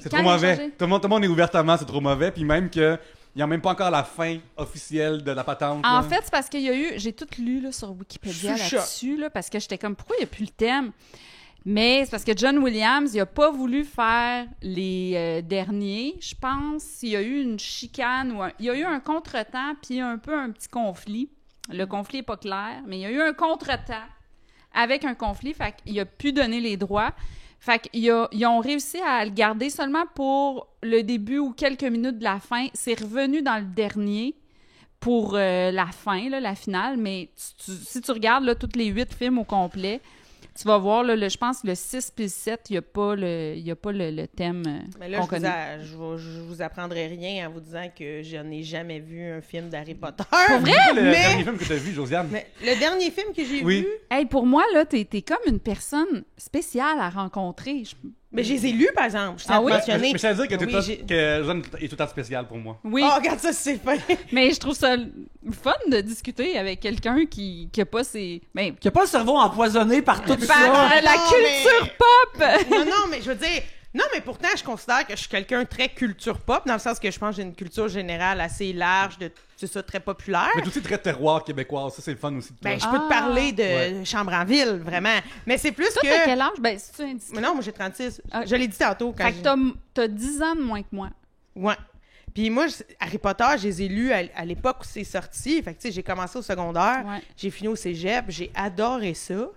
C'est trop mauvais. Tout le monde est ouvertement, c'est trop mauvais. Puis même que il n'y a même pas encore la fin officielle de la patente. En là. fait, c'est parce qu'il y a eu... J'ai tout lu là, sur Wikipédia Chuchote. là-dessus, là, parce que j'étais comme, pourquoi il n'y a plus le thème? Mais c'est parce que John Williams, il n'a pas voulu faire les derniers. Je pense qu'il y a eu une chicane ou il y a eu un contretemps puis un peu un petit conflit. Le conflit n'est pas clair, mais il y a eu un contretemps avec un conflit, fait qu'il a pu donner les droits. Fait qu'ils ont réussi à le garder seulement pour le début ou quelques minutes de la fin. C'est revenu dans le dernier pour la fin, là, la finale, mais si tu regardes là, tous les 8 films au complet, tu vas voir, là, je pense, le 6 puis le 7, il n'y a pas le thème Mais là, qu'on je connaît. je vous apprendrai rien en vous disant que je n'ai jamais vu un film d'Harry Potter. Pour vrai? C'est quoi le Mais- dernier film que tu as vu, Josiane? Mais le dernier film que j'ai Oui. vu, Hey, pour moi, là, t'es comme une personne spéciale à rencontrer. mais je les ai lus, par exemple. Je t'ai Ah oui? mentionné. Mais ça veut dire que, Oui, j'ai- que Josiane est tout le temps spéciale pour moi. Oui, Oh, regarde ça, c'est fin. mais je trouve ça fun de discuter avec quelqu'un qui a pas ses... Ben, Qui a pas le cerveau empoisonné par tout par ça. la Non, culture pop! Non, mais je veux dire... Non, mais pourtant, je considère que je suis quelqu'un très culture pop, dans le sens que je pense que j'ai une culture générale assez large, c'est ça, très populaire. Mais tout aussi très terroir québécois, ça c'est le fun aussi de toi. Ben, je peux te parler de Ouais. Chambre en ville, vraiment. Mais c'est plus Toi, que... t'as quel âge? Ben, si tu indiscret. Mais non, moi, j'ai 36. Ah. Je l'ai dit tantôt. Quand Fait que t'as 10 ans de moins que moi. Ouais. Puis moi, Harry Potter, je les ai lus à l'époque où c'est sorti. Fait que, tu sais, j'ai commencé au secondaire, Ouais. j'ai fini au cégep, j'ai adoré ça.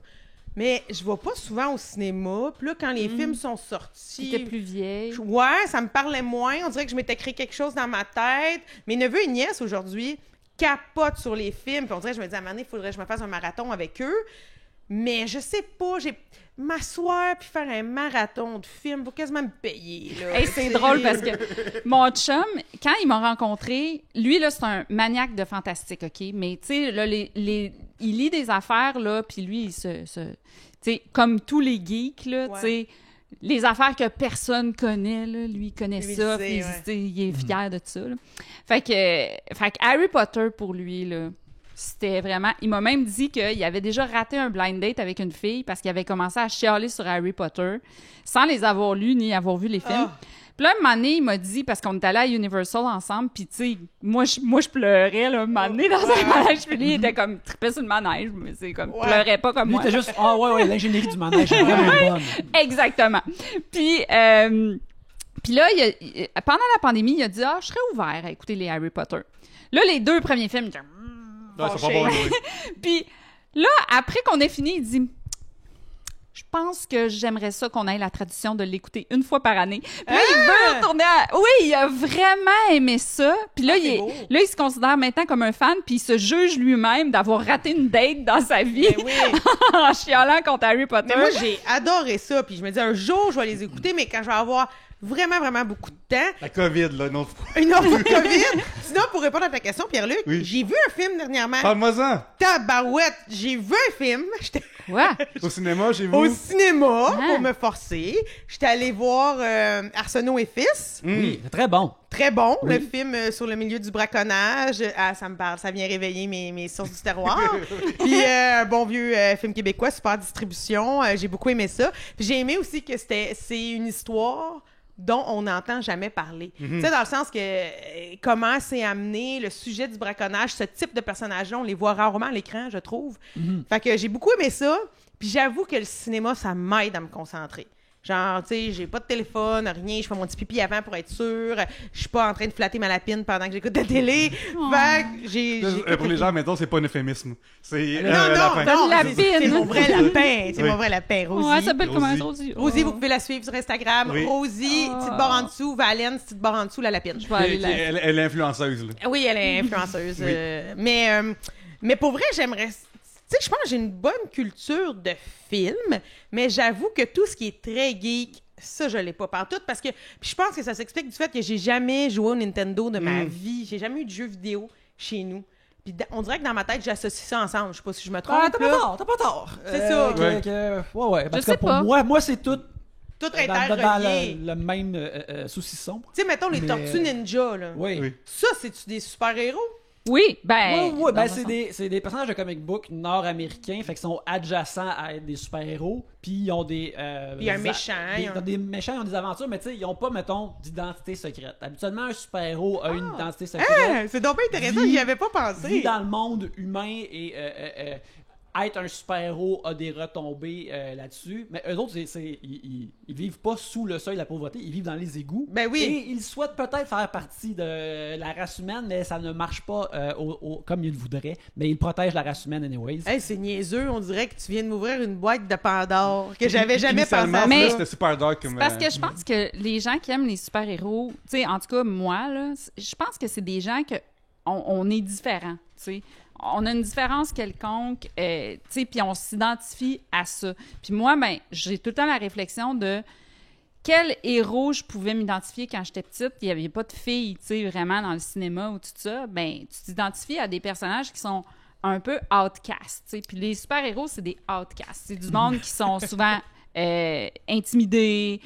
Mais je vais pas souvent au cinéma. Puis là, quand les films sont sortis... T'étais plus vieille. Ouais, ça me parlait moins. On dirait que je m'étais créé quelque chose dans ma tête. Mes neveux et nièces, aujourd'hui, capotent sur les films. Puis on dirait que je me dis, à un moment donné, il faudrait que je me fasse un marathon avec eux. Mais je sais pas, m'asseoir puis faire un marathon de films pour quasiment me payer, là. Hey, c'est drôle parce que mon chum, quand il m'a rencontré, lui, là, c'est un maniaque de fantastique, OK? Mais, tu sais, là, il lit des affaires, là, puis lui, tu sais, comme tous les geeks, là, Ouais. tu sais, les affaires que personne connaît, là, lui, il connaît Lui, ça, il puis sait, ouais. tu sais, il est fier de ça, là. Fait que Harry Potter, pour lui, là, c'était vraiment... Il m'a même dit qu'il avait déjà raté un blind date avec une fille parce qu'il avait commencé à chialer sur Harry Potter sans les avoir lus ni avoir vu les films. Ah. Puis là, un moment donné, il m'a dit, parce qu'on est allé à Universal ensemble, puis tu sais, moi, je pleurais, là, un moment donné, dans un manège, puis lui, il était comme, trippait sur le manège, mais c'est comme, Ouais. pleurait pas comme Lui, moi. t'es juste, ah ouais, l'ingénierie du manège est vraiment bonne. Exactement. Puis là, pendant la pandémie, il a dit, je serais ouvert à écouter les Harry Potter. Là, les 2 premiers films, j'ai Ouais, c'est pas bon, oui. Puis là, après qu'on ait fini, il dit, je pense que j'aimerais ça qu'on ait la tradition de l'écouter une fois par année. Puis là, il veut retourner à... Oui, il a vraiment aimé ça. Puis là, il se considère maintenant comme un fan, puis il se juge lui-même d'avoir raté une date dans sa vie en chialant contre Harry Potter. Mais moi, j'ai adoré ça, puis je me dis, un jour, je vais les écouter, mais quand je vais avoir vraiment, vraiment beaucoup de temps... La COVID, là, une autre fois. Une autre COVID. Sinon, pour répondre à ta question, Pierre-Luc, j'ai vu un film dernièrement. Parle-moi-en. Tabarouette, j'ai vu un film. Quoi? Au cinéma, j'ai vu. Au cinéma, pour me forcer. J'étais allée voir Arsenault et Fils. Oui, c'est très bon. Très bon, le film sur le milieu du braconnage. Ah, ça me parle, ça vient réveiller mes sources du terroir. Puis un bon vieux film québécois, super distribution. J'ai beaucoup aimé ça. Puis j'ai aimé aussi que c'est une histoire dont on n'entend jamais parler. Tu sais, dans le sens que comment c'est amené, le sujet du braconnage, ce type de personnage-là, on les voit rarement à l'écran, je trouve. Fait que j'ai beaucoup aimé ça, puis j'avoue que le cinéma, ça m'aide à me concentrer. Genre, tu sais, j'ai pas de téléphone, rien, je fais mon petit pipi avant pour être sûre, je suis pas en train de flatter ma lapine pendant que j'écoute la télé. Fait que j'ai pour les gens, mettons, c'est pas un euphémisme. C'est non, lapine. C'est mon vrai lapin. C'est mon vrai lapin, Rosie. Ouais, elle s'appelle comment, Rosie? Rosie, vous pouvez la suivre sur Instagram. Oui. Rosie, petite barre en dessous. Valène, petite barre en dessous, la lapine. Je vais aller là. Elle est influenceuse, là. Oui, elle est influenceuse. Mais pour vrai, j'aimerais... Tu sais, je pense que j'ai une bonne culture de film, mais j'avoue que tout ce qui est très geek, ça, je l'ai pas partout, parce que... Puis je pense que ça s'explique du fait que j'ai jamais joué au Nintendo de ma vie. J'ai jamais eu de jeux vidéo chez nous. Puis on dirait que dans ma tête, j'associe ça ensemble. Je sais pas si je me trompe. T'as pas tort. C'est ça. Ouais. Parce Je sais que pour pas. moi, c'est tout Tout dans interrelié. le même saucisson. Tu sais, mettons les Tortues Ninja, là. Oui. Ça, c'est-tu des super-héros? Oui, ben... Ouais, ben dans un sens. c'est des personnages de comic book nord-américains, fait qu'ils sont adjacents à être des super-héros, puis ils ont des... Il y a un méchant. Ils ont des méchants, ils ont des aventures, mais tu sais, ils ont pas, mettons, d'identité secrète. Habituellement, un super-héros a une identité secrète. C'est donc pas intéressant, j'y avais pas pensé. Vit dans le monde humain et être un super-héros a des retombées là-dessus. Mais eux autres, ils vivent pas sous le seuil de la pauvreté, ils vivent dans les égouts. Ben oui. Et ils souhaitent peut-être faire partie de la race humaine, mais ça ne marche pas comme ils le voudraient. Mais ils protègent la race humaine anyways. Hey, c'est niaiseux, on dirait que tu viens de m'ouvrir une boîte de Pandore que j'avais jamais pensé à ça. Mais- C'était super dark comme... Parce que je pense que les gens qui aiment les super-héros, tu sais, en tout cas, moi, là, je pense que c'est des gens que on est différents, tu sais. On a une différence quelconque, tu sais, puis on s'identifie à ça. Puis moi, ben, j'ai tout le temps la réflexion de quel héros je pouvais m'identifier quand j'étais petite. Il n'y avait pas de filles, tu sais, vraiment dans le cinéma ou tout ça. Ben, tu t'identifies à des personnages qui sont un peu outcasts, tu sais. Puis les super-héros, c'est des outcasts. C'est du monde qui sont souvent... intimidés,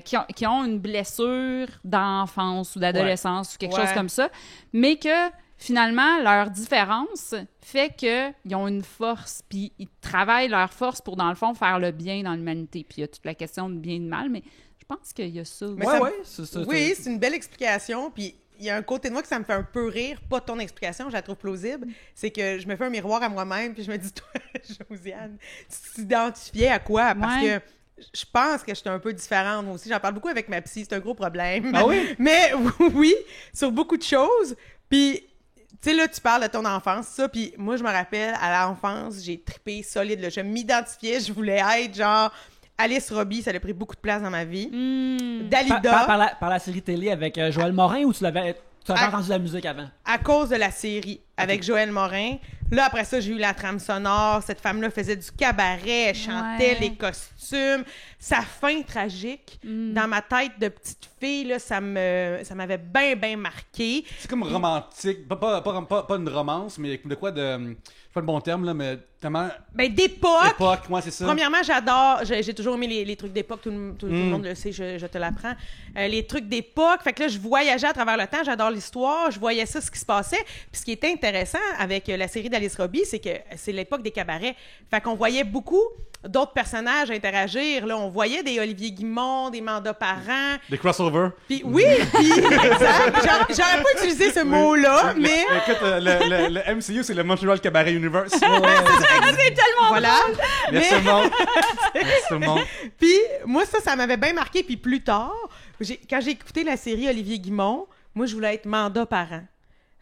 qui ont une blessure d'enfance ou d'adolescence ou quelque chose comme ça, mais que finalement, leur différence fait qu'ils ont une force, puis ils travaillent leur force pour, dans le fond, faire le bien dans l'humanité. Puis il y a toute la question de bien et de mal, mais je pense qu'il y a ça. Mais oui, c'est une belle explication, puis il y a un côté de moi que ça me fait un peu rire, pas ton explication, je la trouve plausible, c'est que je me fais un miroir à moi-même, puis je me dis, toi, Josiane, tu t'identifiais à quoi? Parce que je pense que j'étais un peu différente, moi aussi. J'en parle beaucoup avec ma psy, c'est un gros problème. Ah oui? Mais oui, sur beaucoup de choses. Puis, tu sais, là, tu parles de ton enfance, ça, puis moi, je me rappelle, à l'enfance, j'ai trippé solide, là. Je m'identifiais, je voulais être genre... Alice Robbie, ça a pris beaucoup de place dans ma vie. Dalida. Par la série télé avec Joël Morin, ou tu avais entendu la musique avant? À cause de la série avec Joël Morin. Là, après ça, j'ai eu la trame sonore. Cette femme-là faisait du cabaret, elle chantait les costumes. Sa fin tragique, dans ma tête de petite fille, là, ça m'avait bien marqué. C'est comme romantique. Pas une romance, mais de quoi de... C'est pas le bon terme, là, mais tellement... Ben, d'époque. D'époque, moi, c'est ça. Premièrement, j'adore... J'ai toujours aimé les trucs d'époque. Tout le monde le sait, je te l'apprends. Les trucs d'époque. Fait que là, je voyageais à travers le temps. J'adore l'histoire. Je voyais ça, ce qui se passait. Puis ce qui était intéressant avec la série d'Alice Robbie, c'est que c'est l'époque des cabarets. Fait qu'on voyait beaucoup d'autres personnages interagir. Là, on voyait des Olivier Guimond, des Mandats Parent. Des crossovers. Puis oui, exact. J'aurais pas utilisé ce mot-là, mais... Écoute, le MCU, c'est le Montreal Cabaret Universe. C'est tellement voilà. Merci tout le monde. Merci tout le monde. Puis moi, ça m'avait bien marqué. Puis plus tard, quand j'ai écouté la série Olivier Guimond, moi, je voulais être Mandat Parent.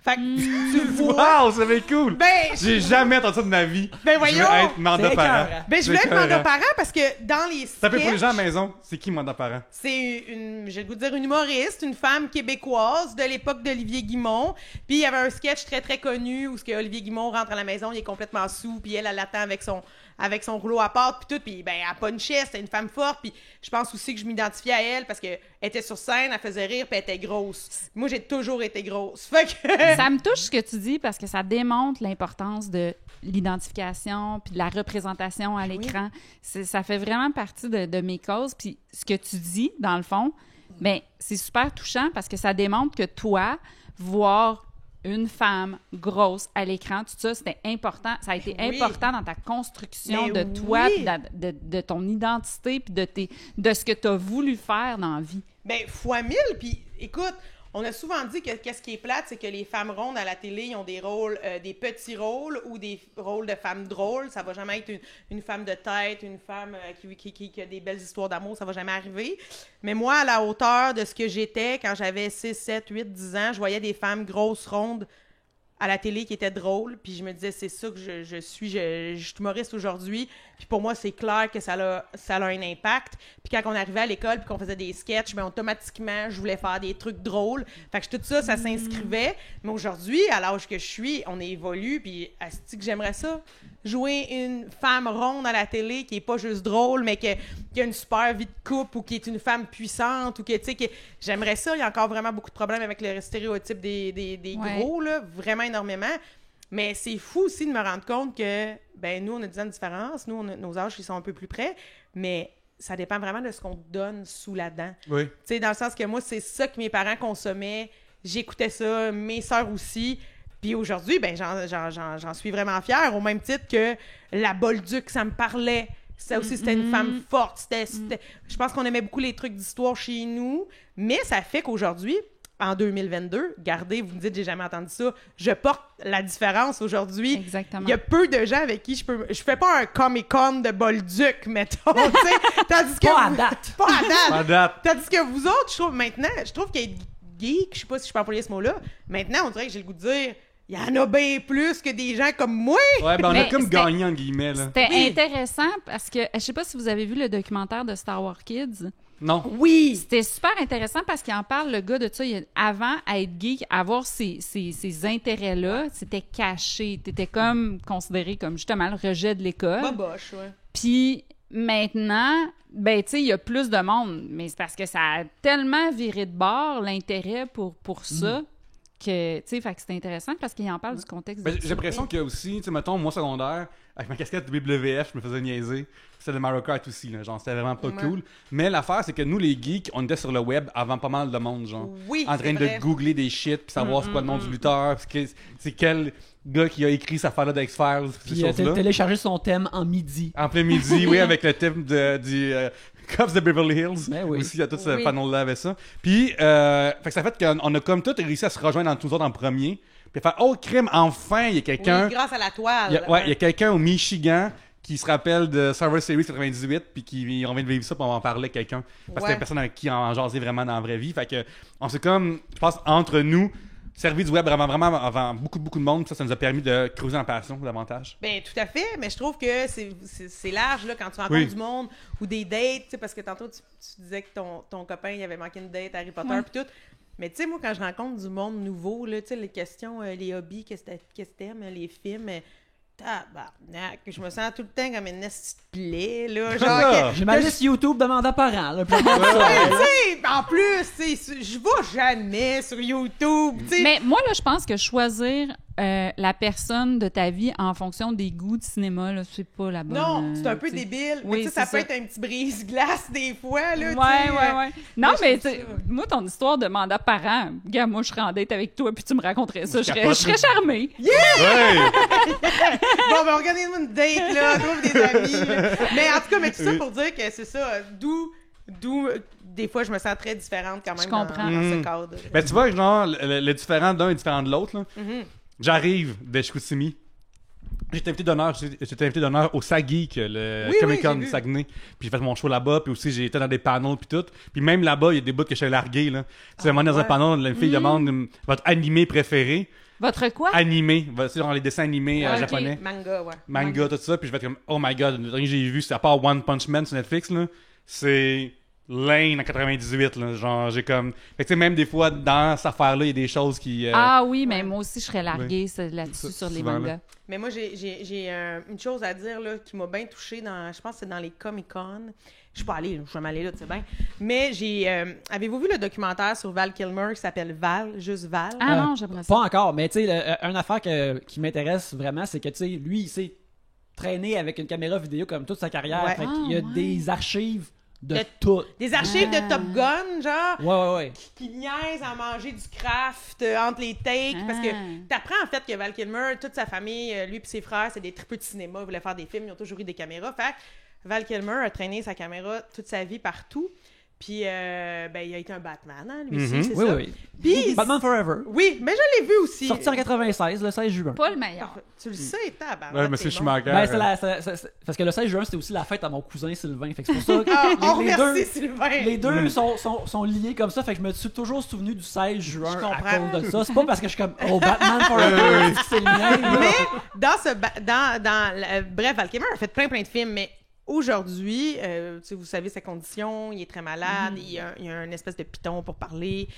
Fait que tu le vois. Wow, ça va être cool! Ben, J'ai jamais entendu ça de ma vie. Ben Je voyons! veux être mandat C'est parent. écœurant. Ben, je voulais être mandat parent parce que dans les sketchs... Ça peut pour les gens à la maison, c'est qui mandat parent? C'est j'ai le goût de dire une humoriste, une femme québécoise de l'époque d'Olivier Guimond. Puis il y avait un sketch très très connu où Olivier Guimond rentre à la maison, il est complètement saoul, puis elle l'attend avec son rouleau à pâte, puis tout, puis ben elle punchait, c'était une femme forte, puis je pense aussi que je m'identifiais à elle parce que elle était sur scène, elle faisait rire, puis elle était grosse. Moi, j'ai toujours été grosse. Fait que... Ça me touche ce que tu dis parce que ça démontre l'importance de l'identification puis de la représentation à l'écran. Ça fait vraiment partie de mes causes. Puis ce que tu dis, dans le fond, ben, c'est super touchant parce que ça démontre que toi, voir une femme grosse à l'écran, tout ça, c'était important. Ça a été important dans ta construction de toi, puis de ton identité, puis de ce que tu as voulu faire dans la vie. Ben, fois 1000, puis écoute, on a souvent dit que qu'est-ce qui est plate, c'est que les femmes rondes à la télé, ils ont des rôles, des petits rôles ou des rôles de femmes drôles. Ça va jamais être une femme de tête, une femme qui a des belles histoires d'amour, ça va jamais arriver. Mais moi, à la hauteur de ce que j'étais quand j'avais 6, 7, 8, 10 ans, je voyais des femmes grosses, rondes à la télé qui étaient drôles, puis je me disais, c'est ça que je suis humoriste aujourd'hui, puis pour moi, c'est clair que ça a un impact. Puis quand on arrivait à l'école, puis qu'on faisait des sketchs, ben automatiquement, je voulais faire des trucs drôles. Fait que tout ça, ça s'inscrivait. Mais aujourd'hui, à l'âge que je suis, on évolue, puis asti que j'aimerais ça. Jouer une femme ronde à la télé qui est pas juste drôle, mais qui a une super vie de couple, ou qui est une femme puissante, ou que, tu sais, j'aimerais ça. Il y a encore vraiment beaucoup de problèmes avec le stéréotype des gros, là, vraiment énormément. Mais c'est fou aussi de me rendre compte que, ben nous, on a 10 ans de différence, nous, nos âges, ils sont un peu plus près, mais ça dépend vraiment de ce qu'on te donne sous la dent. Oui. Tu sais, dans le sens que moi, c'est ça que mes parents consommaient, j'écoutais ça, mes sœurs aussi, puis aujourd'hui, ben j'en suis vraiment fière, au même titre que la Bolduc, ça me parlait. Ça aussi, c'était une femme forte. Je pense qu'on aimait beaucoup les trucs d'histoire chez nous, mais ça fait qu'aujourd'hui, en 2022, regardez, vous me dites, j'ai jamais entendu ça, je porte la différence aujourd'hui. Exactement. Il y a peu de gens avec qui je fais pas un Comic-Con de Bolduc, mettons, tu sais, tandis que... Pas à date. Pas à date. Pas à date. Tandis que vous autres, je trouve qu'être geek, je sais pas si je peux employer ce mot-là, maintenant, on dirait que j'ai le goût de dire, il y en a bien plus que des gens comme moi. Ouais, ben on a Mais comme c'était- gagné, en guillemets, là. C'était intéressant parce que, je sais pas si vous avez vu le documentaire de Star Wars Kids. Non. Oui. C'était super intéressant parce qu'il en parle, le gars, de ça. Avant, à être geek, avoir ces intérêts-là, c'était caché. T'étais comme considéré comme, justement, le rejet de l'école. Boboche, ouais. Puis maintenant, ben, tu sais, il y a plus de monde. Mais c'est parce que ça a tellement viré de bord, l'intérêt pour ça, que, tu sais, fait que c'est intéressant parce qu'il en parle du contexte. Ben, de j'ai ça. l'impression qu'il y a aussi, tu sais, mettons, moi secondaire, avec ma casquette de WWF, je me faisais niaiser. C'était le Mario Kart aussi, là, genre, c'était vraiment pas cool. Mais l'affaire, c'est que nous, les geeks, on était sur le web avant pas mal de monde, genre. Oui, en train c'est vrai. de googler des shit, puis savoir c'est quoi le nom du lutteur, puis c'est quel gars qui a écrit cette affaire-là d'X-Files, ces Puis choses-là. télécharger son thème en midi. En plein midi, oui, avec le thème du Cops de Beverly Hills. Ben oui. Aussi, il y a tout ce Oui. panel-là avec ça. Puis, fait que ça fait qu'on a comme tout réussi à se rejoindre entre nous autres en premier. Puis faire, oh, crime, enfin, il y a quelqu'un. Oui, grâce à la toile. Il y a quelqu'un au Michigan qui se rappelle de Survivor Series 98, puis qui on vient de vivre ça, puis on va en parler avec quelqu'un. Parce que Ouais. c'est une personne avec qui on jasait vraiment dans la vraie vie. Fait que, on s'est comme, je pense, entre nous, servi du web vraiment avant beaucoup de monde. Puis ça nous a permis de creuser en passion davantage. Ben tout à fait, mais je trouve que c'est large là, quand tu rencontres Oui. du monde ou des dates, tu sais, parce que tantôt tu disais que ton copain il avait manqué une date à Harry Potter Ouais. puis tout. Mais tu sais, moi quand je rencontre du monde nouveau, là, tu sais, les questions, les hobbies, qu'est-ce que t'aimes, les films, tabarnak, je me sens tout le temps comme une petite plaie, là, genre... J'ai ma liste YouTube de mandat parent. Là, puis je regarde ça, Ouais, là. tu sais, en plus, tu sais, je vais jamais sur YouTube, tu sais. Mais moi, là, je pense que choisir la personne de ta vie en fonction des goûts de cinéma, là, c'est pas la bonne... Non, c'est un peu tu sais. débile. Oui, mais tu sais, ça c'est peut être un petit brise-glace des fois, là, Ouais, tu sais. ouais. Non, moi, mais je trouve tu sais, ça. moi, ton histoire de mandat parent, gars, moi, je serais en date avec toi, puis tu me raconterais ça, je capote, serais charmée. Ouais! Bon, ben, organise-moi une date, là, trouve des amis. Là. Mais en tout cas, mais tout ça pour dire que c'est ça, d'où, des fois, je me sens très différente quand même Je comprends. dans ce cadre. Ben, tu vois, genre, le différent d'un est différent de l'autre, là. J'arrive de Chicoutimi. J'étais invité d'honneur au SAGEEK, le Comic-Con du Saguenay. Puis j'ai fait mon show là-bas, puis aussi j'ai été dans des panels puis tout. Puis même là-bas, il y a des bouts que je suis largué, là. Tu sais, à un moment dans un panel, une fille demande votre animé préféré. Votre quoi? Animé. C'est genre les dessins animés japonais. Manga, ouais. Manga, tout ça. Puis je vais être comme, oh my god, le dernier que j'ai vu, c'est à part One Punch Man sur Netflix, là. C'est Lane en 98, là. Genre, j'ai comme. Fait que tu sais, même des fois, dans cette affaire-là, il y a des choses qui. Ah oui, mais moi aussi, je serais larguée là-dessus sur les mangas. Là. Mais moi, j'ai une chose à dire là, qui m'a bien touchée dans. Je pense que c'est dans les Comic-Con. Je suis pas allée, je vais m'aller là, tu sais bien. Mais avez-vous vu le documentaire sur Val Kilmer qui s'appelle Val, juste Val? Ah non, j'aimerais ça. Pas encore, mais tu sais, une affaire qui m'intéresse vraiment, c'est que tu sais, lui, il s'est traîné avec une caméra vidéo comme toute sa carrière. Ouais. Fait qu'il y a des archives de tout. Des archives de Top Gun, genre. Ouais. Qui niaisent à manger du craft entre les takes. Parce que t'apprends en fait que Val Kilmer, toute sa famille, lui et ses frères, c'est des tripeux de cinéma, ils voulaient faire des films, ils ont toujours eu des caméras. Fait que Val Kilmer a traîné sa caméra toute sa vie partout. Puis, il a été un Batman, hein, lui aussi, c'est ça. Oui. Puis, Batman Forever. Oui, mais je l'ai vu aussi. Sorti en 96, le 16 juin. Pas le meilleur. Tu le sais, tabarnak. Ouais, monsieur Schumacher. Ben, parce que le 16 juin, c'était aussi la fête à mon cousin Sylvain. Fait que c'est pour ça que on remercie Sylvain. les deux sont liés comme ça. Fait que je me suis toujours souvenu du 16 juin Je à comprends. cause de ça. C'est pas parce que je suis comme, oh, Batman Forever, c'est le mien. Mais bref, Val Kilmer a fait plein de films, mais aujourd'hui, vous savez sa condition, il est très malade, il a une espèce de piton pour parler.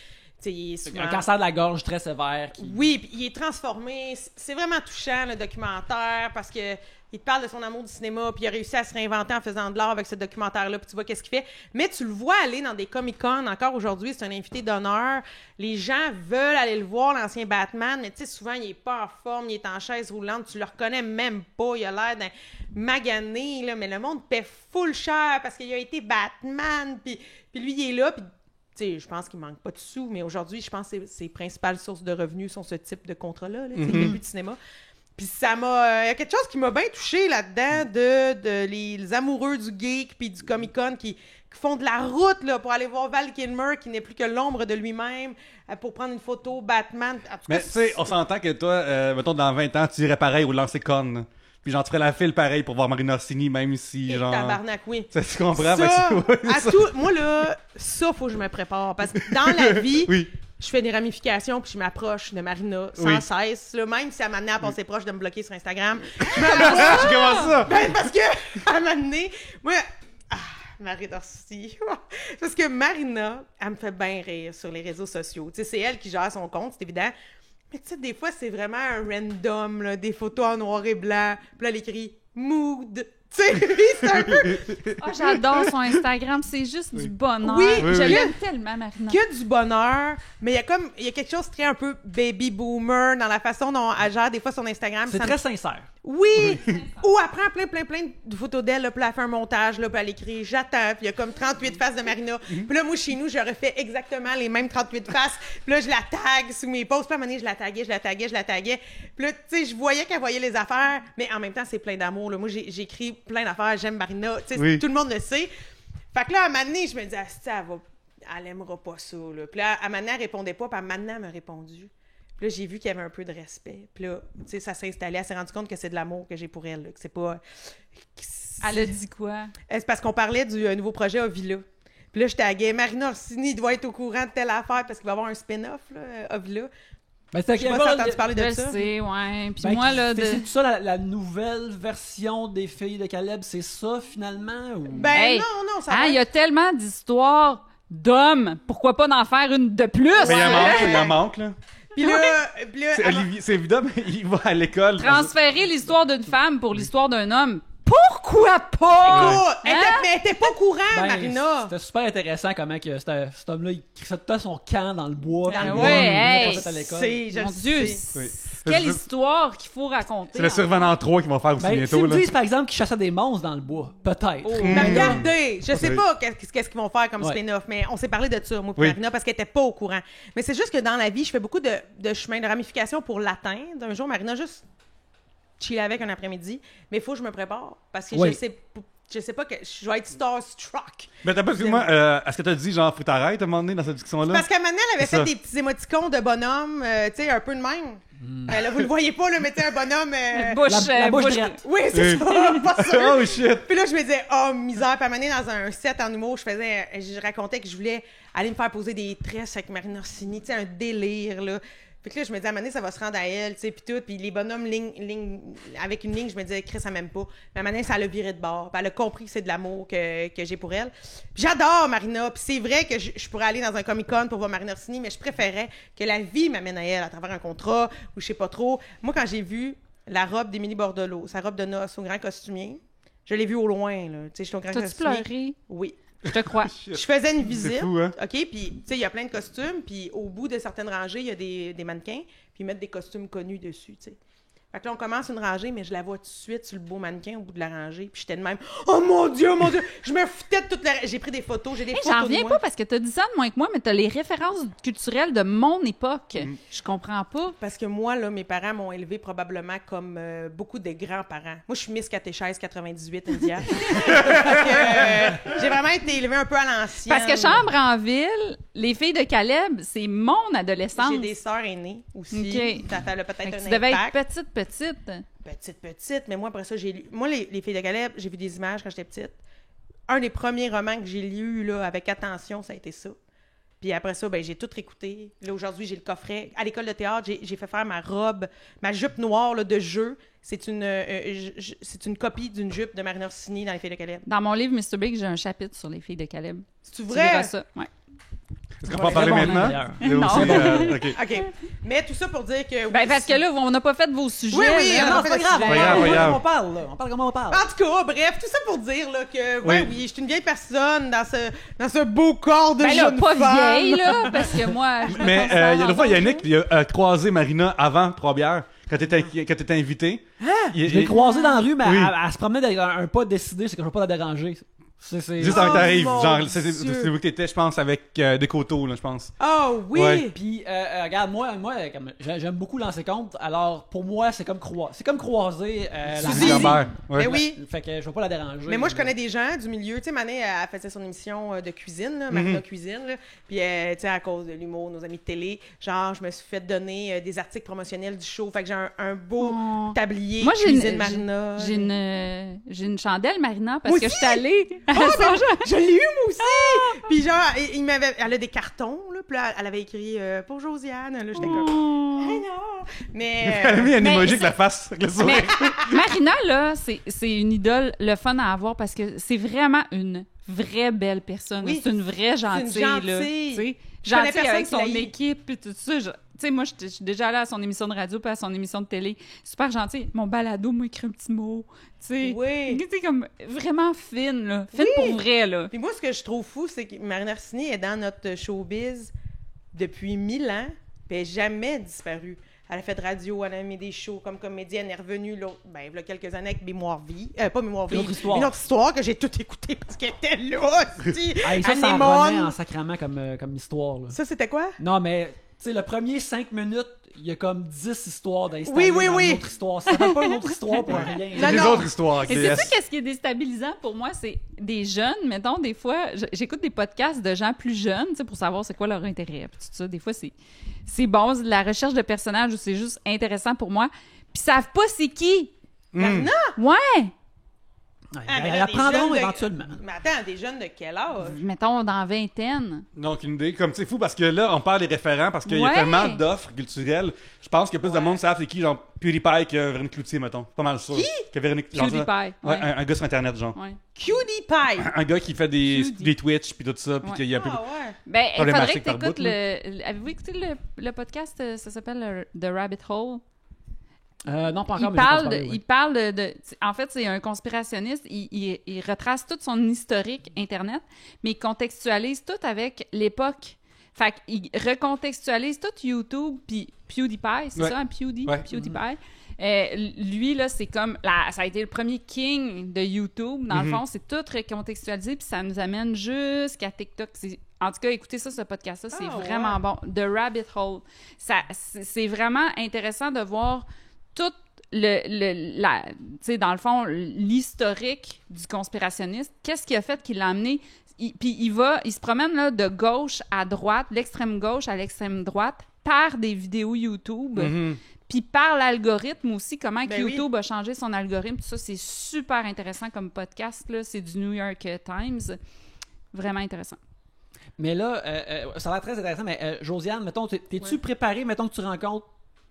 Il est souvent... Un cancer de la gorge très sévère. Oui, puis il est transformé. C'est vraiment touchant, le documentaire, parce que il te parle de son amour du cinéma, puis il a réussi à se réinventer en faisant de l'art avec ce documentaire-là, puis tu vois qu'est-ce qu'il fait. Mais tu le vois aller dans des Comic-Con, encore aujourd'hui, c'est un invité d'honneur. Les gens veulent aller le voir, l'ancien Batman, mais tu sais, souvent, il est pas en forme, il est en chaise roulante, tu le reconnais même pas, il a l'air d'un magané, là, mais le monde paie full cher parce qu'il a été Batman, puis lui, il est là, puis tu sais, je pense qu'il manque pas de sous, mais aujourd'hui, je pense que ses principales sources de revenus sont ce type de contrat-là, là, il n'y a plus de cinéma. Puis ça m'a... Il y a quelque chose qui m'a bien touché là-dedans de les amoureux du geek puis du Comic-Con qui font de la route là, pour aller voir Val Kilmer qui n'est plus que l'ombre de lui-même pour prendre une photo Batman. En tout Mais cas, tu sais, on s'entend que toi, mettons, dans 20 ans, tu irais pareil au lancer con. Puis genre, tu ferais la file pareil pour voir Marina Orsini, même si, genre... Tabarnak, oui. Tu comprends? Ça, ça. moi, là, ça, faut que je me prépare. Parce que dans la vie... Oui. Je fais des ramifications, puis je m'approche de Marina sans cesse. Là, même si elle m'a amené à passer proche de me bloquer sur Instagram. Je m'approche. Comment ça? Ben, parce que, à un moment donné, moi... Marina Orsini. Parce que Marina, elle me fait bien rire sur les réseaux sociaux. Tu sais, c'est elle qui gère son compte, c'est évident. Mais tu sais, des fois, c'est vraiment un random, là, des photos en noir et blanc. Puis là, elle écrit « mood ». Tu sais, c'est un peu... Oh, j'adore son Instagram, c'est juste du bonheur. Oui, je l'aime tellement, Marina. Que du bonheur, mais il y a quelque chose de très un peu baby boomer dans la façon dont elle gère des fois son Instagram. C'est très sincère. Oui! Ou elle prend plein de photos d'elle, là, puis elle fait un montage, là, puis elle écrit « J'attends », puis il y a comme 38 faces de Marina. Puis là, moi, chez nous, j'aurais fait exactement les mêmes 38 faces. Puis là, je la tag sous mes posts. Puis à un moment donné, je la taguais. Puis là, tu sais, je voyais qu'elle voyait les affaires, mais en même temps, c'est plein d'amour, là. Moi, j'écris plein d'affaires, j'aime Marina. Tu sais, tout le monde le sait. Fait que là, à un moment donné, je me dis « Ah, elle aimera pas ça, là. » Puis là, à un moment donné, elle répondait pas, puis à un moment donné, elle m'a répondu. Puis là, j'ai vu qu'il y avait un peu de respect. Puis là, tu sais, ça s'est installé. Elle s'est rendue compte que c'est de l'amour que j'ai pour elle, là, que c'est pas... Elle a dit quoi? C'est parce qu'on parlait du nouveau projet Ovila. Puis là, je taguais Marina Orsini doit être au courant de telle affaire parce qu'il va y avoir un spin-off, là, Ovila. Ben, Je sais pas si t'as entendu parler de Je ça. sais, ouais. Puis Ben, moi, là... C'est tout ça, la nouvelle version des filles de Caleb, c'est ça, finalement? Ou... Ben Hey. non, ça Ah, va il y a tellement d'histoires d'hommes. Pourquoi pas d'en faire une de plus? Mais il en manque, là. Puis là, C'est Olivier, c'est évident, mais il va à l'école. Transférer l'histoire d'une femme pour l'histoire d'un homme. Pourquoi pas? écoute, Hein? mais elle était pas au courant, Ben, Marina. C'était super intéressant comment que cet homme-là, il crissait son camp dans le bois. Dans puis le il bois, l'a hey, pas fait à l'école. Je Mon sais. Dieu, Oui. quelle histoire qu'il faut raconter. C'est le Survenant 3 qui va faire aussi Ben, bientôt, s'ils me là. disent, par exemple, qu'ils chassaient des monstres dans le bois, peut-être. Mais regardez, je sais Oui. pas qu'est-ce qu'ils vont faire comme Ouais. spin-off, mais on s'est parlé de ça, moi, pour Oui. Marina, parce qu'elle était pas au courant. Mais c'est juste que dans la vie, je fais beaucoup de chemins, de ramifications pour l'atteindre. Un jour, Marina, juste chiller avec un après-midi, mais il faut que je me prépare, parce que Oui. je sais, je sais pas, que je vais être starstruck. Mais t'as pas, excuse-moi, est-ce que t'as dit, genre, faut t'arrêter à un moment donné dans cette discussion-là? Parce qu'à Manel avait C'est fait ça. des petits émoticônes de bonhomme, tu sais, un peu de même. Là, vous le voyez pas, là, mais tu sais, un bonhomme... La bouche droite. Oui, c'est ça, pas sûr. Oh shit! Puis là, je me disais, oh, misère. Puis à un moment donné, dans un set en humour, je racontais que je voulais aller me faire poser des tresses avec Marina Orsini, tu sais, un délire, là. Puis que là, je me disais, à un moment donné, ça va se rendre à elle, tu sais, puis tout. Puis les bonhommes, avec une ligne, je me disais, Chris, ça m'aime pas. Mais à un moment donné, ça l'a viré de bord. Puis elle a compris que c'est de l'amour que j'ai pour elle. Puis j'adore Marina. Puis c'est vrai que je pourrais aller dans un Comic-Con pour voir Marina Orsini, mais je préférais que la vie m'amène à elle à travers un contrat ou je sais pas trop. Moi, quand j'ai vu la robe d'Émilie Bordelot, sa robe de noces au grand costumier, je l'ai vue au loin, là. Tu sais, j'étais au grand T'as-tu costumier. pleuré? Oui. Je te crois. Je faisais une visite, fou, hein? OK, puis, tu sais, il y a plein de costumes, puis au bout de certaines rangées, il y a des mannequins, puis ils mettent des costumes connus dessus, tu sais. Fait que là, on commence une rangée, mais je la vois tout de suite sur le beau mannequin au bout de la rangée, puis j'étais de même « Oh mon Dieu! Je me foutais de toute la... J'ai pris des photos, j'ai des photos J'en de reviens moi. pas parce que t'as 10 ans de moins que moi, mais t'as les références culturelles de mon époque. Je comprends pas. Parce que moi, là, mes parents m'ont élevé probablement comme beaucoup de grands-parents. Moi, je suis Miss Catéchèse 98 India. J'ai vraiment été élevée un peu à l'ancienne. Parce que Chambre en ville, les filles de Caleb, c'est mon adolescence. J'ai des sœurs aînées aussi. OK. Ça a Fait peut-être que un tu devais impact. être petite. Petite, mais moi, après ça, j'ai lu... Moi, les filles de Caleb, j'ai vu des images quand j'étais petite. Un des premiers romans que j'ai lus, là, avec attention, ça a été ça. Puis après ça, ben j'ai tout réécouté. Là, aujourd'hui, j'ai le coffret. À l'école de théâtre, j'ai fait faire ma robe, ma jupe noire là, de jeu. C'est une copie d'une jupe de Marina Orsini dans Les filles de Caleb. Dans mon livre Mr. Big, j'ai un chapitre sur les filles de Caleb. C'est-tu Tu vrai? verras ça. Ouais. Est-ce qu'on peut en parler Très bon maintenant? d'ailleurs. Il y a Non. aussi, OK. OK. Mais tout ça pour dire que... Ben, parce que là, on n'a pas fait vos sujets. Oui, oui, là. on Non, a c'est fait pas grave. le Pas grave, pas grave. On parle, là. On parle comment on parle. En tout cas, bref, tout ça pour dire là, que, Oui. oui, je suis une vieille personne dans ce beau corps de Ben là, jeune pas femme. vieille, là, parce que moi, je me Mais considère il y a une en fois, âge, Yannick il a croisé Marina avant Trois-Bières, quand t'étais invité. Je l'ai croisée dans la rue, mais Oui. elle se promenait avec un pas décidé, c'est que je veux pas la déranger. Juste avant que t'arrives, mon genre, Dieu. c'est où que t'étais, je pense, avec des coteaux, là, je pense. Oh oui! Ouais. Puis, regarde, moi comme, j'aime beaucoup lancer compte, alors pour moi, c'est comme croiser la Suzy. reine. Lambert. Ouais. Ben oui. Fait que je vais pas la déranger. Mais moi, je connais des gens du milieu. Tu sais, Mané, elle faisait son émission de cuisine, là, Marina Cuisine. Là. Puis, tu sais, à cause de l'humour, nos amis de télé, genre, je me suis fait donner des articles promotionnels du show. Fait que j'ai un beau Oh. tablier Moi, cuisine Marina. j'ai une chandelle, Marina, parce Moi que je aussi! suis allée à Oh, son ben, genre. je l'ai eu, moi aussi! Puis genre, elle a des cartons, là, puis là, elle avait écrit pour Josiane. Là, j'étais comme, hey, non! Mais, Elle a mis un mais emoji avec ça- la face, avec le sourire. Mais Marina, là, c'est une idole, le fun à avoir, parce que c'est vraiment une vraie belle personne. Oui, c'est une vraie gentille, là. gentille. Tu sais, Je connais gentille personne avec qui son la hait. équipe et tout ça. Tu sais, moi, je suis déjà allée à son émission de radio puis à son émission de télé. Super gentille. Mon balado m'a écrit un petit mot. Tu sais, Oui. tu sais, comme vraiment fine, là. Fine pour vrai, là. Puis moi, ce que je trouve fou, c'est que Marina Orsini est dans notre showbiz depuis 1000 ans, puis elle n'est jamais disparue. Elle a fait de radio, elle a mis des shows comme comédienne, elle est revenue il y a quelques années avec Mémoire Vie. Pas Mémoire Vie, Une autre histoire. Une autre histoire que j'ai tout écouté parce qu'elle était là aussi. Hey, ça Anémone. revenait en sacrament comme histoire. Là. Ça, c'était quoi? Non, mais, tu sais, le premier 5 minutes, il y a comme 10 histoires d'installer Oui. dans une autre histoire. Ça s'appelle pas une autre histoire pour rien. Non, C'est des non. autres histoires. Et DS. sais-tu qu'est-ce qui est déstabilisant pour moi? C'est des jeunes, mettons, des fois, j'écoute des podcasts de gens plus jeunes, tu sais, pour savoir c'est quoi leur intérêt, puis tout ça. Des fois, c'est bon, c'est de la recherche de personnages ou c'est juste intéressant pour moi. Puis ils savent pas c'est qui. Marina? Ouais! Ouais, Ah, mais ils là, des apprendront jeunes de- éventuellement. Mais attends, des jeunes de quel âge? Mettons, dans vingtaine. Non, aucune idée. Comme, c'est fou parce que là, on parle des référents parce qu'il y a Ouais. tellement d'offres culturelles. Je pense que plus de monde savent c'est qui, genre PewDiePie que Véronique Cloutier, mettons. Pas mal sûr. Qui? Que Véronique genre ça. PewDiePie. Ouais, un gars sur Internet, genre. Ouais. Cutie Pie! Un gars qui fait des Twitch puis tout ça, puis Ouais. qu'il y a plus. Ah ouais. Ben, il faudrait Problématique que par t'écoutes bout, Avez-vous écouté le podcast? Ça s'appelle The Rabbit Hole. Non, pas encore, Il mais parle, je pense il parle en fait, c'est un conspirationniste. Il retrace tout son historique Internet, mais il contextualise tout avec l'époque. Fait qu'il recontextualise tout YouTube, puis PewDiePie, c'est Ouais. ça, hein, Ouais. PewDiePie. Lui, là, c'est comme... ça a été le premier king de YouTube. Dans le fond, c'est tout recontextualisé, puis ça nous amène jusqu'à TikTok. En tout cas, écoutez ça, ce podcast-là, c'est Ah, vraiment ouais. bon. The Rabbit Hole. C'est vraiment intéressant de voir tout dans le fond, l'historique du conspirationniste, qu'est-ce qui a fait qu'il l'a amené? Puis il se promène là, de gauche à droite, l'extrême gauche à l'extrême droite, par des vidéos YouTube, puis par l'algorithme aussi, comment YouTube a changé son algorithme. Tout ça, c'est super intéressant comme podcast, là. C'est du New York Times. Vraiment intéressant. Mais là, ça a l'air très intéressant, mais Josiane, mettons, t'es-tu préparée, mettons que tu rencontres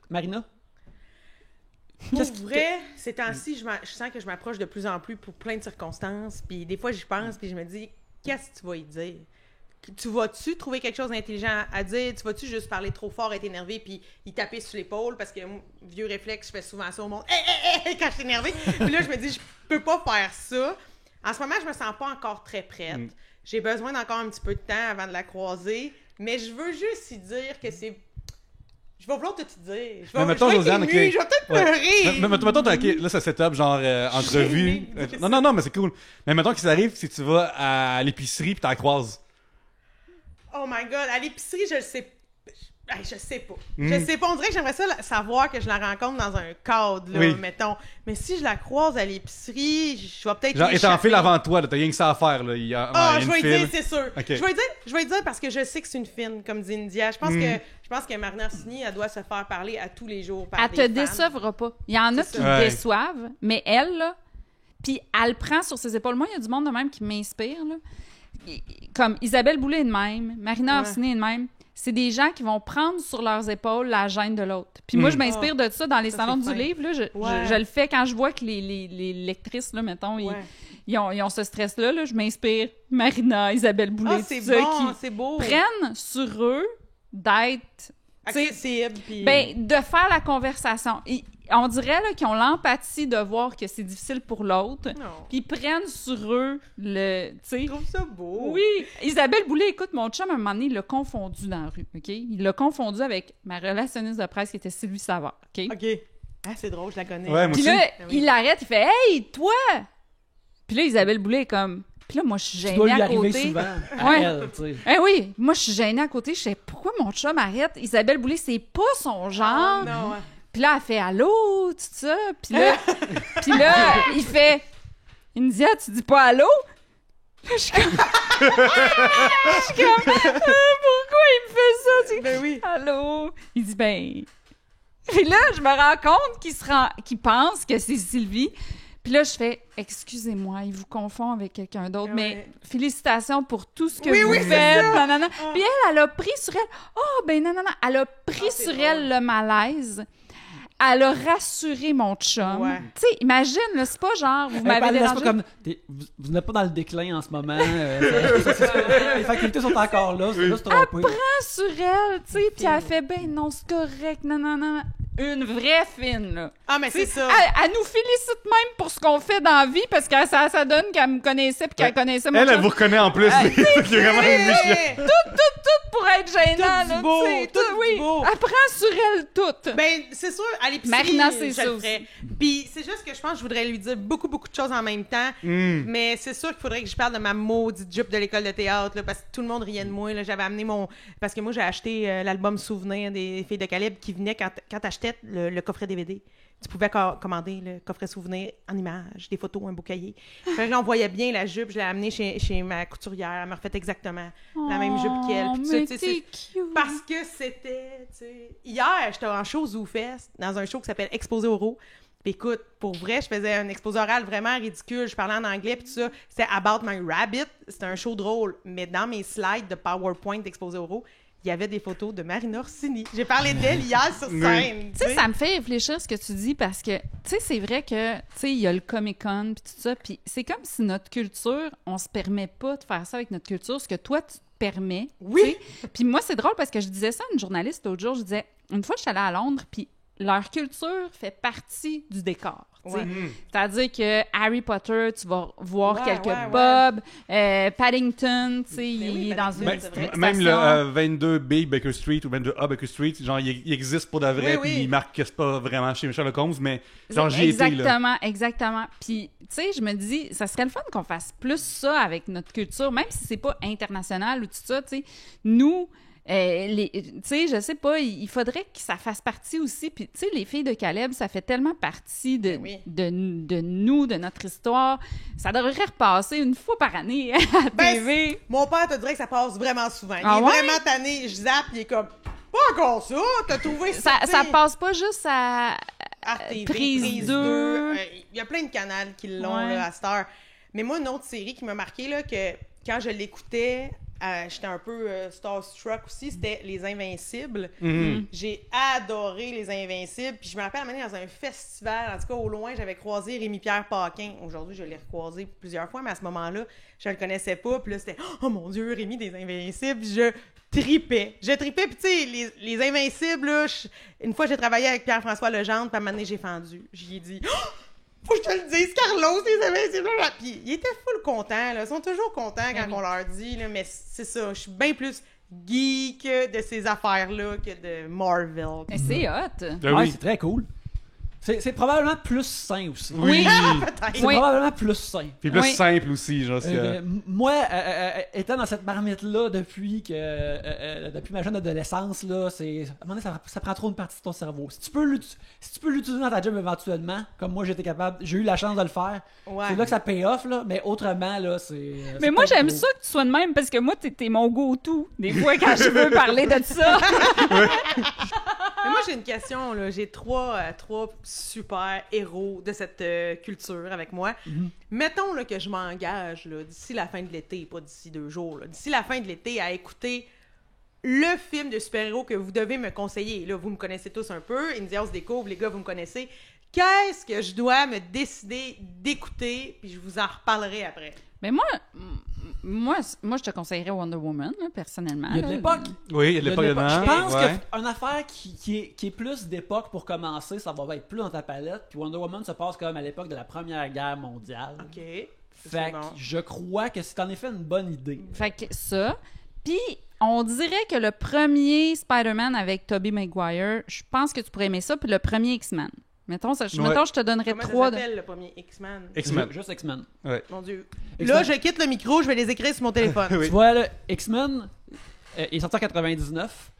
Marina? Pour vrai, ces temps-ci, je sens que je m'approche de plus en plus pour plein de circonstances, puis des fois, j'y pense, puis je me dis, qu'est-ce que tu vas y dire? Tu vas-tu trouver quelque chose d'intelligent à dire? Tu vas-tu juste parler trop fort, être énervé, puis y taper sur l'épaule? Parce que, vieux réflexe, je fais souvent ça au monde. Quand je suis énervée. Puis là, je me dis, je peux pas faire ça. En ce moment, je me sens pas encore très prête. J'ai besoin d'encore un petit peu de temps avant de la croiser. Mais je veux juste y dire que c'est... Je vais vouloir tout te dire. Je vais peut-être pleurer. Mais mettons, là, ça set-up, genre, entrevue. Non, mais c'est cool. Mais mettons que ça arrive si tu vas à l'épicerie pis t'en croises. Oh my God, à l'épicerie, je le sais. Je sais pas. Je sais pas. On dirait que j'aimerais ça savoir que je la rencontre dans un cadre, là, mettons. Mais si je la croise à l'épicerie, je vais peut-être. Genre, elle est en file avant toi, là. T'as rien que ça à faire, là. Je vais dire, c'est sûr. Okay. Je vais dire parce que je sais que c'est une fine, comme dit India. Je pense que Marina Orsini, elle doit se faire parler à tous les jours par elle te décevra pas. Il y en a qui déçoivent, mais elle, là, puis elle prend sur ses épaules. Moi, il y a du monde de même qui m'inspire, là. Comme Isabelle Boulay est de même, Marina Orsini est de même. C'est des gens qui vont prendre sur leurs épaules la gêne de l'autre. Puis moi, je m'inspire de ça dans les salons du livre. Là, je le fais quand je vois que les lectrices, là, mettons, ils ont ce stress-là. Là, je m'inspire Marina, Isabelle Boulay, c'est beau. Prennent sur eux d'être... accessible. Puis... de faire la conversation. On dirait là, qu'ils ont l'empathie de voir que c'est difficile pour l'autre. Puis ils prennent sur eux le... Je trouve ça beau. Oui. Isabelle Boulay, écoute, mon chum, à un moment donné, il l'a confondu dans la rue. OK? Il l'a confondu avec ma relationniste de presse qui était Sylvie Savard. OK? Ah, c'est drôle, je la connais. Ouais, puis là, il l'arrête, il fait « Hey, toi! » Puis là, Isabelle Boulay est comme... Puis là, moi, je suis gênée à côté. Tu dois lui côté. arriver souvent à elle, tu sais. Oui, moi, je suis gênée à côté. Je sais pourquoi mon chum arrête. Isabelle Boulay, c'est pas son genre. Non. Puis là, elle fait « Allô? » tout ça. Puis là, il fait « India, tu dis pas allô? » Là, je suis comme... pourquoi il me fait ça? Ben oui. Allô? Il dit « Ben... » Puis là, je me rends compte qu'il pense que c'est Sylvie. Puis là, je fais « Excusez-moi, il vous confond avec quelqu'un d'autre, mais félicitations pour tout ce que vous faites. » Puis elle a pris sur elle... Oh, ben non. Elle a pris sur elle le malaise. Elle a rassuré mon chum. Tu sais, imagine, là, c'est pas genre, vous m'avez dérangé. C'est pas comme, vous n'êtes pas dans le déclin en ce moment. Les facultés sont encore là. Elle prend sur elle, tu sais, puis elle fait, ben non, c'est correct, non. Une vraie fine, là. Ah, mais c'est ça. Elle nous félicite même pour ce qu'on fait dans la vie, parce que ça donne qu'elle me connaissait puis qu'elle connaissait mon chum. Elle vous reconnaît en plus. C'est vraiment tout pour être gênant, là. Tout beau. Elle prend sur elle toute. Ben, c'est sûr, à l'épicerie, Marina, c'est je le ferais. Puis c'est juste que je pense que je voudrais lui dire beaucoup de choses en même temps. Mais c'est sûr qu'il faudrait que je parle de ma maudite jupe de l'école de théâtre, là, parce que tout le monde riait de moi. Là. J'avais amené parce que moi, j'ai acheté l'album Souvenir des filles de Calibre qui venait quand t'achetais le coffret DVD. Tu pouvais commander le coffret souvenir en images, des photos, un beau cahier. Fait que là, on voyait bien la jupe. Je l'ai amenée chez ma couturière. Elle m'a refait exactement la même jupe qu'elle. Mais t'es cute. Parce que c'était... Hier, j'étais en show ZooFest, dans un show qui s'appelle Exposé Oraux. Puis écoute, pour vrai, je faisais un exposé oral vraiment ridicule. Je parlais en anglais, puis tout ça. C'était About My Rabbit. C'était un show drôle. Mais dans mes slides de PowerPoint d'Exposé Oraux, il y avait des photos de Marina Orsini. J'ai parlé d'elle hier sur scène. Tu sais, ça me fait réfléchir ce que tu dis parce que, tu sais, c'est vrai que, tu sais, il y a le Comic-Con puis tout ça, puis c'est comme si notre culture, on se permet pas de faire ça avec notre culture, ce que toi, tu te permets. Oui! Puis moi, c'est drôle parce que je disais ça à une journaliste l'autre jour, je disais, une fois, je suis allée à Londres, puis leur culture fait partie du décor. C'est-à-dire que Harry Potter, tu vas voir quelques Bob, Paddington, tu sais, il est dans une même le 22B Baker Street ou 22A Baker Street, genre, il existe pour de vrai, puis il marque que c'est pas vraiment chez Sherlock Holmes, mais genre, j'y étais, là. Exactement. Puis, tu sais, je me dis, ça serait le fun qu'on fasse plus ça avec notre culture, même si c'est pas international ou tout ça, tu sais. Nous, Tu sais, je sais pas, il faudrait que ça fasse partie aussi. Puis, tu sais, les filles de Caleb, ça fait tellement partie de nous, de notre histoire. Ça devrait repasser une fois par année à TV. Mon père te dirait que ça passe vraiment souvent. Il est ouais? vraiment tanné. Je zappe, il est comme, pas encore ça, t'as trouvé ça. Ça passe pas juste à RTV, Prise 2. Il y a plein de canals qui l'ont Ouais. là, à cette heure. Mais moi, une autre série qui m'a marqué, là, que quand je l'écoutais, j'étais un peu starstruck aussi, c'était Les Invincibles. J'ai adoré Les Invincibles. Puis je me rappelle, à un moment donné, dans un festival, en tout cas au loin, j'avais croisé Rémi-Pierre Paquin. Aujourd'hui, je l'ai recroisé plusieurs fois, mais à ce moment-là, je le connaissais pas. Puis là, c'était « Oh mon Dieu, Rémi des Invincibles! » Je tripais. Puis tu sais, les Invincibles, là, une fois, j'ai travaillé avec Pierre-François Legendre, puis à un moment donné, j'ai fendu. J'y ai dit « Oh! Faut que je te le dise, Carlos, les Invincibles! » Puis il était full content, là. Ils sont toujours contents quand on leur dit, là, mais c'est ça, je suis bien plus geek de ces affaires-là que de Marvel. Mais c'est hot. Ben Ouais, oui. c'est très cool. C'est probablement plus sain aussi. Oui. Peut-être. C'est Oui. probablement plus sain. Puis plus Oui. simple aussi, genre. Moi, étant dans cette marmite-là depuis ma jeune adolescence, là, à un moment donné, ça prend trop une partie de ton cerveau. Si tu peux l'utiliser dans ta job éventuellement, comme moi j'ai eu la chance de le faire, Ouais. c'est là que ça paye off, là, mais autrement, là, c'est... Mais moi, j'aime ça que tu sois de même parce que moi, t'es mon go-to. Des fois, quand je veux parler de ça. Mais moi, j'ai une question, là. J'ai trois super héros de cette culture avec moi. Mettons là, que je m'engage là, d'ici la fin de l'été, pas d'ici 2 jours, là, d'ici la fin de l'été, à écouter le film de super-héros que vous devez me conseiller. Là, vous me connaissez tous un peu. India se découvre, les gars, vous me connaissez. Qu'est-ce que je dois me décider d'écouter? Puis je vous en reparlerai après. Mais moi, je te conseillerais Wonder Woman, là, personnellement. Il y a de là. l'époque. Oui, il y a de l'époque Je dedans. pense Ouais. qu'une affaire qui est plus d'époque pour commencer, ça va être plus dans ta palette. Puis Wonder Woman se passe comme à l'époque de la Première Guerre mondiale. OK. Fait C'est que bon. je crois que c'est en effet une bonne idée. Fait que ça. Puis, on dirait que le premier Spider-Man avec Tobey Maguire, je pense que tu pourrais aimer ça. Puis le premier X-Men. Mettons, je te donnerais Comment 3 ça de... s'appelle, le premier X-Men? X-Men. Juste X-Men. Mon Dieu. X-Men. Là, je quitte le micro, je vais les écrire sur mon téléphone. Oui. Tu vois, là, X-Men est sorti en 99.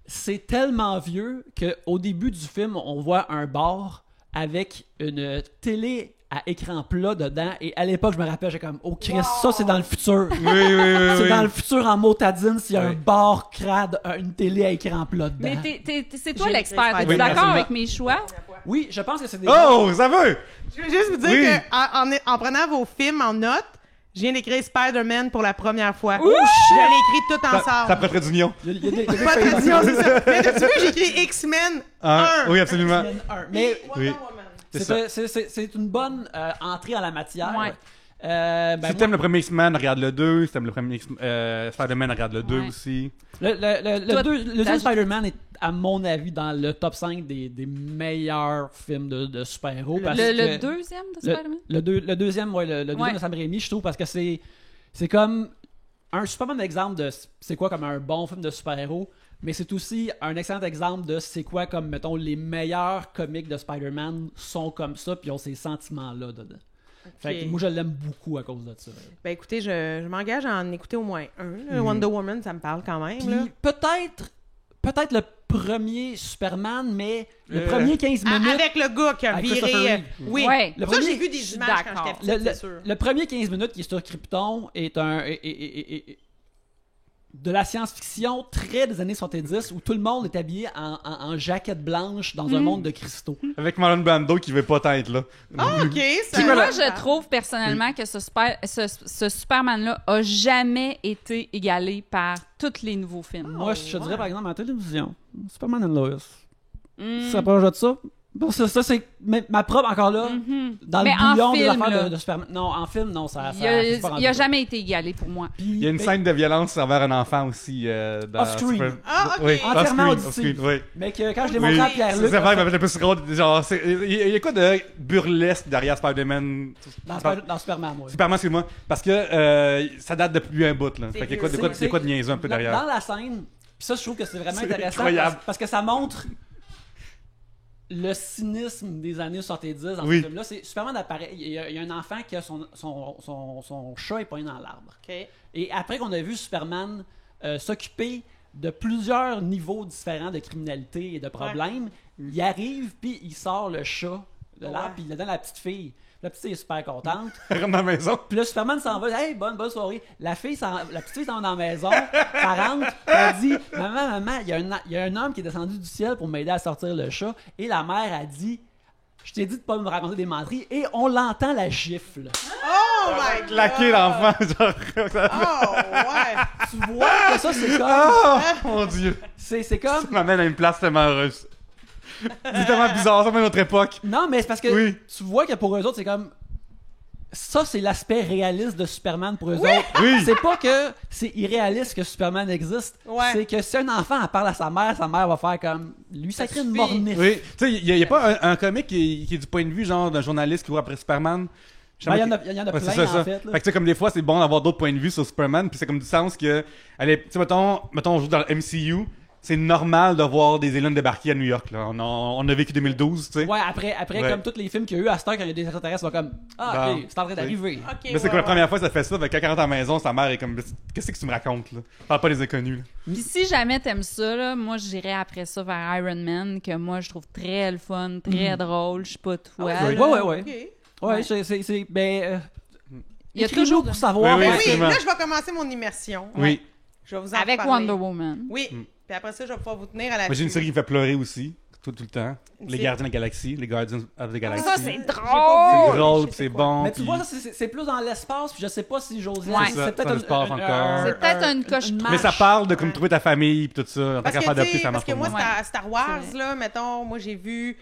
C'est tellement vieux qu'au début du film, on voit un bar avec une télé à écran plat dedans. Et à l'époque, je me rappelle, j'ai comme, oh Chris, ça c'est dans le futur. Oui, oui, oui. C'est oui. dans le futur en motadine s'il y a un Oui. bar crade, une télé à écran plat dedans. Mais c'est toi J'ai l'expert. écrit Es-tu Oui, d'accord absolument. avec mes choix? Oui, je pense que c'est des Oh, ça veut! Je veux juste vous dire Oui. que en prenant vos films en note, je viens d'écrire Spider-Man pour la première fois. Ouh, Je l'ai écrit tout ensemble. Ça prête d'union. Il y a des Pas de tradition, c'est ça. Mais as-tu vu, j'ai écrit X-Men 1. Oui, absolument. X-Men 1. Mais Wonder Oui. Woman. C'est ça. c'est une bonne entrée en la matière. Ouais. Ben, Si moi, t'aimes le premier X-Men, regarde le 2. Si t'aimes le premier Spider-Man, regarde le 2 Ouais. aussi. le Toi, deuxième t'as- Spider-Man est, à mon avis, dans le top 5 des meilleurs films de super-héros. parce Le que deuxième de Spider-Man? le deuxième, ouais, le deuxième Ouais. de Sam Raimi, je trouve, parce que c'est comme un super bon exemple de c'est quoi comme un bon film de super-héros, mais c'est aussi un excellent exemple de c'est quoi comme, mettons, les meilleurs comics de Spider-Man sont comme ça, puis ils ont ces sentiments-là dedans. Fait que moi, je l'aime beaucoup à cause de ça. Ben écoutez, je m'engage à en écouter au moins un. là. Wonder Woman, ça me parle quand même. là. Puis peut-être le premier Superman, mais le Euh. premier 15 Ah, minutes... avec le gars qui a Avec viré. Christopher Reeve. Oui. Ouais. Le Ça, premier- j'ai vu je des suis images quand d'accord. j'étais petite, Le, c'est sûr. le premier 15 minutes qui est sur Krypton est de la science-fiction très des années 70 où tout le monde est habillé en jaquette blanche dans un monde de cristaux. Avec Marlon Brando qui veut pas être là. Ah, OK. Puis Ça, moi, je trouve personnellement que ce Superman-là a jamais été égalé par tous les nouveaux films. Moi, je te ouais. dirais par exemple en télévision, Superman and Lois. Mm. Ça s'approche de ça. Bon, ça c'est ma propre, encore là, Mhm. dans Mais le en bouillon des film, affaires là. de Superman. Non, en film, non, ça Il c'est pas rendu a là. jamais été égalé pour moi. Puis- Il y a une mais- scène de violence envers un enfant aussi dans Off-screen. Super- Ah, ok. Oui, Entièrement off-screen, auditive. off-screen, oui. Mais que quand je l'ai Oui. montré à C'est Pierre-Luc, ça m'avait fait un peu drôle. Genre, il y a quoi de burlesque derrière Spider-Man? dans Superman, ouais. Superman, excuse-moi. Parce que ça date depuis un bout, là. Fait qu'il y a quoi de- C'est- il y a quoi de niaiseux un peu Dans derrière. la scène, puis ça, je trouve que c'est vraiment C'est intéressant incroyable. parce que ça montre le cynisme des années 70 dans Oui. ce film-là. C'est Superman apparaît. Il y a un enfant qui a son chat est poigné dans l'arbre. OK. Et après qu'on a vu Superman s'occuper de plusieurs niveaux différents de criminalité et de problèmes. Il arrive, puis il sort le chat de l'arbre, puis il le donne à la petite fille. La petite fille est super contente. Elle rentre dans la maison. Puis là, Superman s'en va. Hey, bonne soirée. La petite fille s'en va dans la maison. Ça rentre. Elle dit Maman, il y a un homme qui est descendu du ciel pour m'aider à sortir le chat. Et la mère a dit Je t'ai dit de pas me raconter des menteries. Et on l'entend la gifle. Oh my God! Claquer l'enfant. Genre, Oh, ouais! Tu vois que ça, c'est comme. oh mon Dieu. C'est comme. Ça m'amène à une place tellement heureuse. C'est tellement bizarre, ça, même notre époque. Non, mais c'est parce que tu vois que pour eux autres, c'est comme. Ça, c'est l'aspect réaliste de Superman pour eux autres. Oui. C'est pas que c'est irréaliste que Superman existe. C'est que si un enfant elle parle à sa mère va faire comme. Lui, ça crée une mornif. Oui. Tu sais, il n'y a pas un comic qui est du point de vue genre d'un journaliste qui voit après Superman. Il y en a plein, c'est ça. en fait. Là. Fait que tu sais, comme des fois, c'est bon d'avoir d'autres points de vue sur Superman, puis c'est comme du sens que. Tu sais, mettons, on joue dans le MCU. C'est normal de voir des aliens débarquer à New York. Là. On a vécu 2012, tu sais. Ouais, après comme tous les films qu'il y a eu, à cette heure, quand il y a des extraterrestres, on va comme ok, c'est en train d'arriver. Okay, mais c'est comme la première fois que ça fait ça, quand elle rentre à la maison, sa mère est comme qu'est-ce que tu me racontes, là? Parle pas des inconnus, là. Puis si jamais t'aimes ça, là, moi j'irais après ça vers Iron Man, que moi je trouve très le fun, très drôle, je sais pas toi. Ouais. Okay. Ouais, c'est. Ben. Il y a toujours pour savoir. Oui, Oui, là, je vais commencer mon immersion. Oui. Je vais vous en avec reparler. Wonder Woman. Oui. Puis après ça, je vais pouvoir vous tenir à la Moi, j'ai une série qui me fait pleurer aussi, tout le temps. Les C'est- Gardiens de la Galaxie, les Guardians of the Galaxy. Ça, c'est J'ai drôle! pas vu. C'est drôle, Je puis sais c'est quoi. bon. Mais tu puis- vois, ça, c'est plus dans l'espace, puis je sais pas si Josiane. Ouais. C'est Ça, peut-être dans l'espace encore. C'est peut-être une coche trop. Mais ça parle de comme trouver ta famille puis tout ça. En tant Parce qu'enfant que, adopté, tu sais, ça parce marche que pour moi, moi. Star Wars, C'est là, mettons, moi, j'ai vu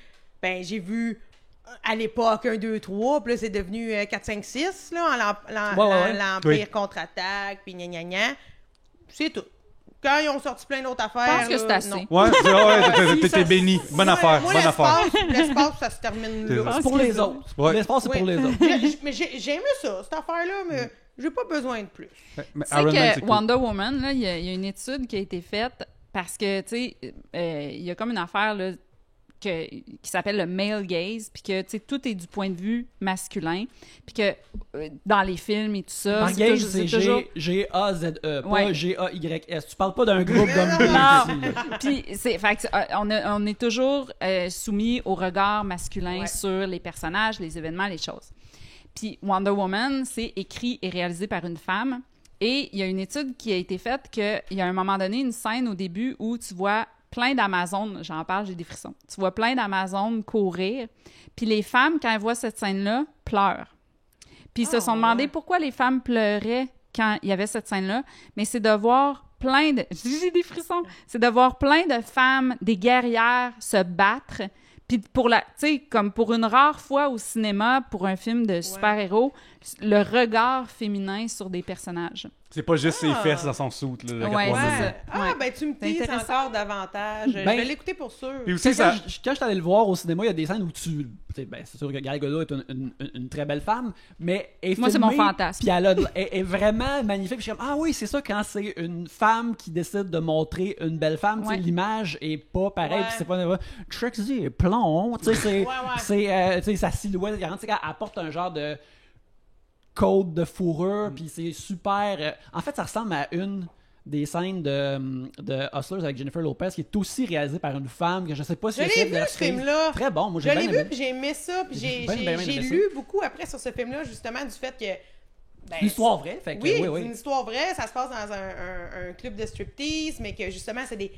à l'époque 1, 2, 3, puis là, c'est devenu 4, 5, 6, là, l'Empire Oui. contre-attaque, puis gna gna gna. C'est tout. Quand ils ont sorti plein d'autres affaires. Je pense que là, c'est assez. non. Ouais, t'es béni. Bonne Moi, affaire, moi, bonne affaire. l'espace, ça se termine là. C'est pour les autres. Ouais. L'espace, c'est Oui. pour les autres. Mais j'ai aimé ça, cette affaire-là, mais j'ai pas besoin de plus. Mais Tu sais Iron Man, que c'est cool. Wonder Woman, là, il y a une étude qui a été faite parce que, tu sais, il y a comme une affaire là, qui s'appelle le male gaze, puis que, tu sais, tout est du point de vue masculin, puis que dans les films et tout ça, Par gaze, c'est toujours... G-A-Z-E, pas Ouais. G-A-Y-S. Tu parles pas d'un groupe comme Non. ici, là. Puis, fait que, on est toujours soumis au regard masculin sur les personnages, les événements, les choses. Puis Wonder Woman, c'est écrit et réalisé par une femme. Et il y a une étude qui a été faite qu'il y a à un moment donné une scène au début où tu vois plein d'Amazones, j'en parle, j'ai des frissons. Tu vois plein d'Amazones courir. Puis les femmes, quand elles voient cette scène-là, pleurent. Puis ils se sont demandé pourquoi les femmes pleuraient quand il y avait cette scène-là. Mais c'est de voir plein de... J'ai des frissons. C'est de voir plein de femmes, des guerrières, se battre. Puis pour la... Tu sais, comme pour une rare fois au cinéma, pour un film de super-héros, le regard féminin sur des personnages. C'est pas juste ses fesses dans son soute, là. Ouais, Catwoman. c'est ça. Ah, Ouais. ben tu me C'est teases intéressant. encore davantage. Je Ben, vais l'écouter pour sûr. Puis Tu sais, aussi, ça... quand je suis allé le voir au cinéma, il y a des scènes où ben, c'est sûr que Gal Gadot est une très belle femme, mais elle est Moi, c'est filmée, mon fantasme. Puis elle est vraiment magnifique. Puis je suis comme, ah oui, c'est ça, quand c'est une femme qui décide de montrer une belle femme, tu sais, Ouais. l'image est pas pareille. Ouais. Puis c'est pas. Trixie est plomb, tu sais, c'est. Ouais. Tu sais, sa silhouette, tu sais, elle apporte un genre de côte de fourrure, puis c'est super. En fait, ça ressemble à une des scènes de Hustlers avec Jennifer Lopez qui est aussi réalisée par une femme que je sais pas si Je elle l'ai vu, ce film-là. Très bon, moi Je j'ai l'ai bien vu, aimé. puis j'ai aimé ça, puis J'ai j'ai bien aimé lu ça. beaucoup après sur ce film-là, justement, du fait que... ben, C'est une histoire vraie, fait que Oui, oui. c'est une histoire vraie, ça se passe dans un club de striptease, mais que justement, c'est des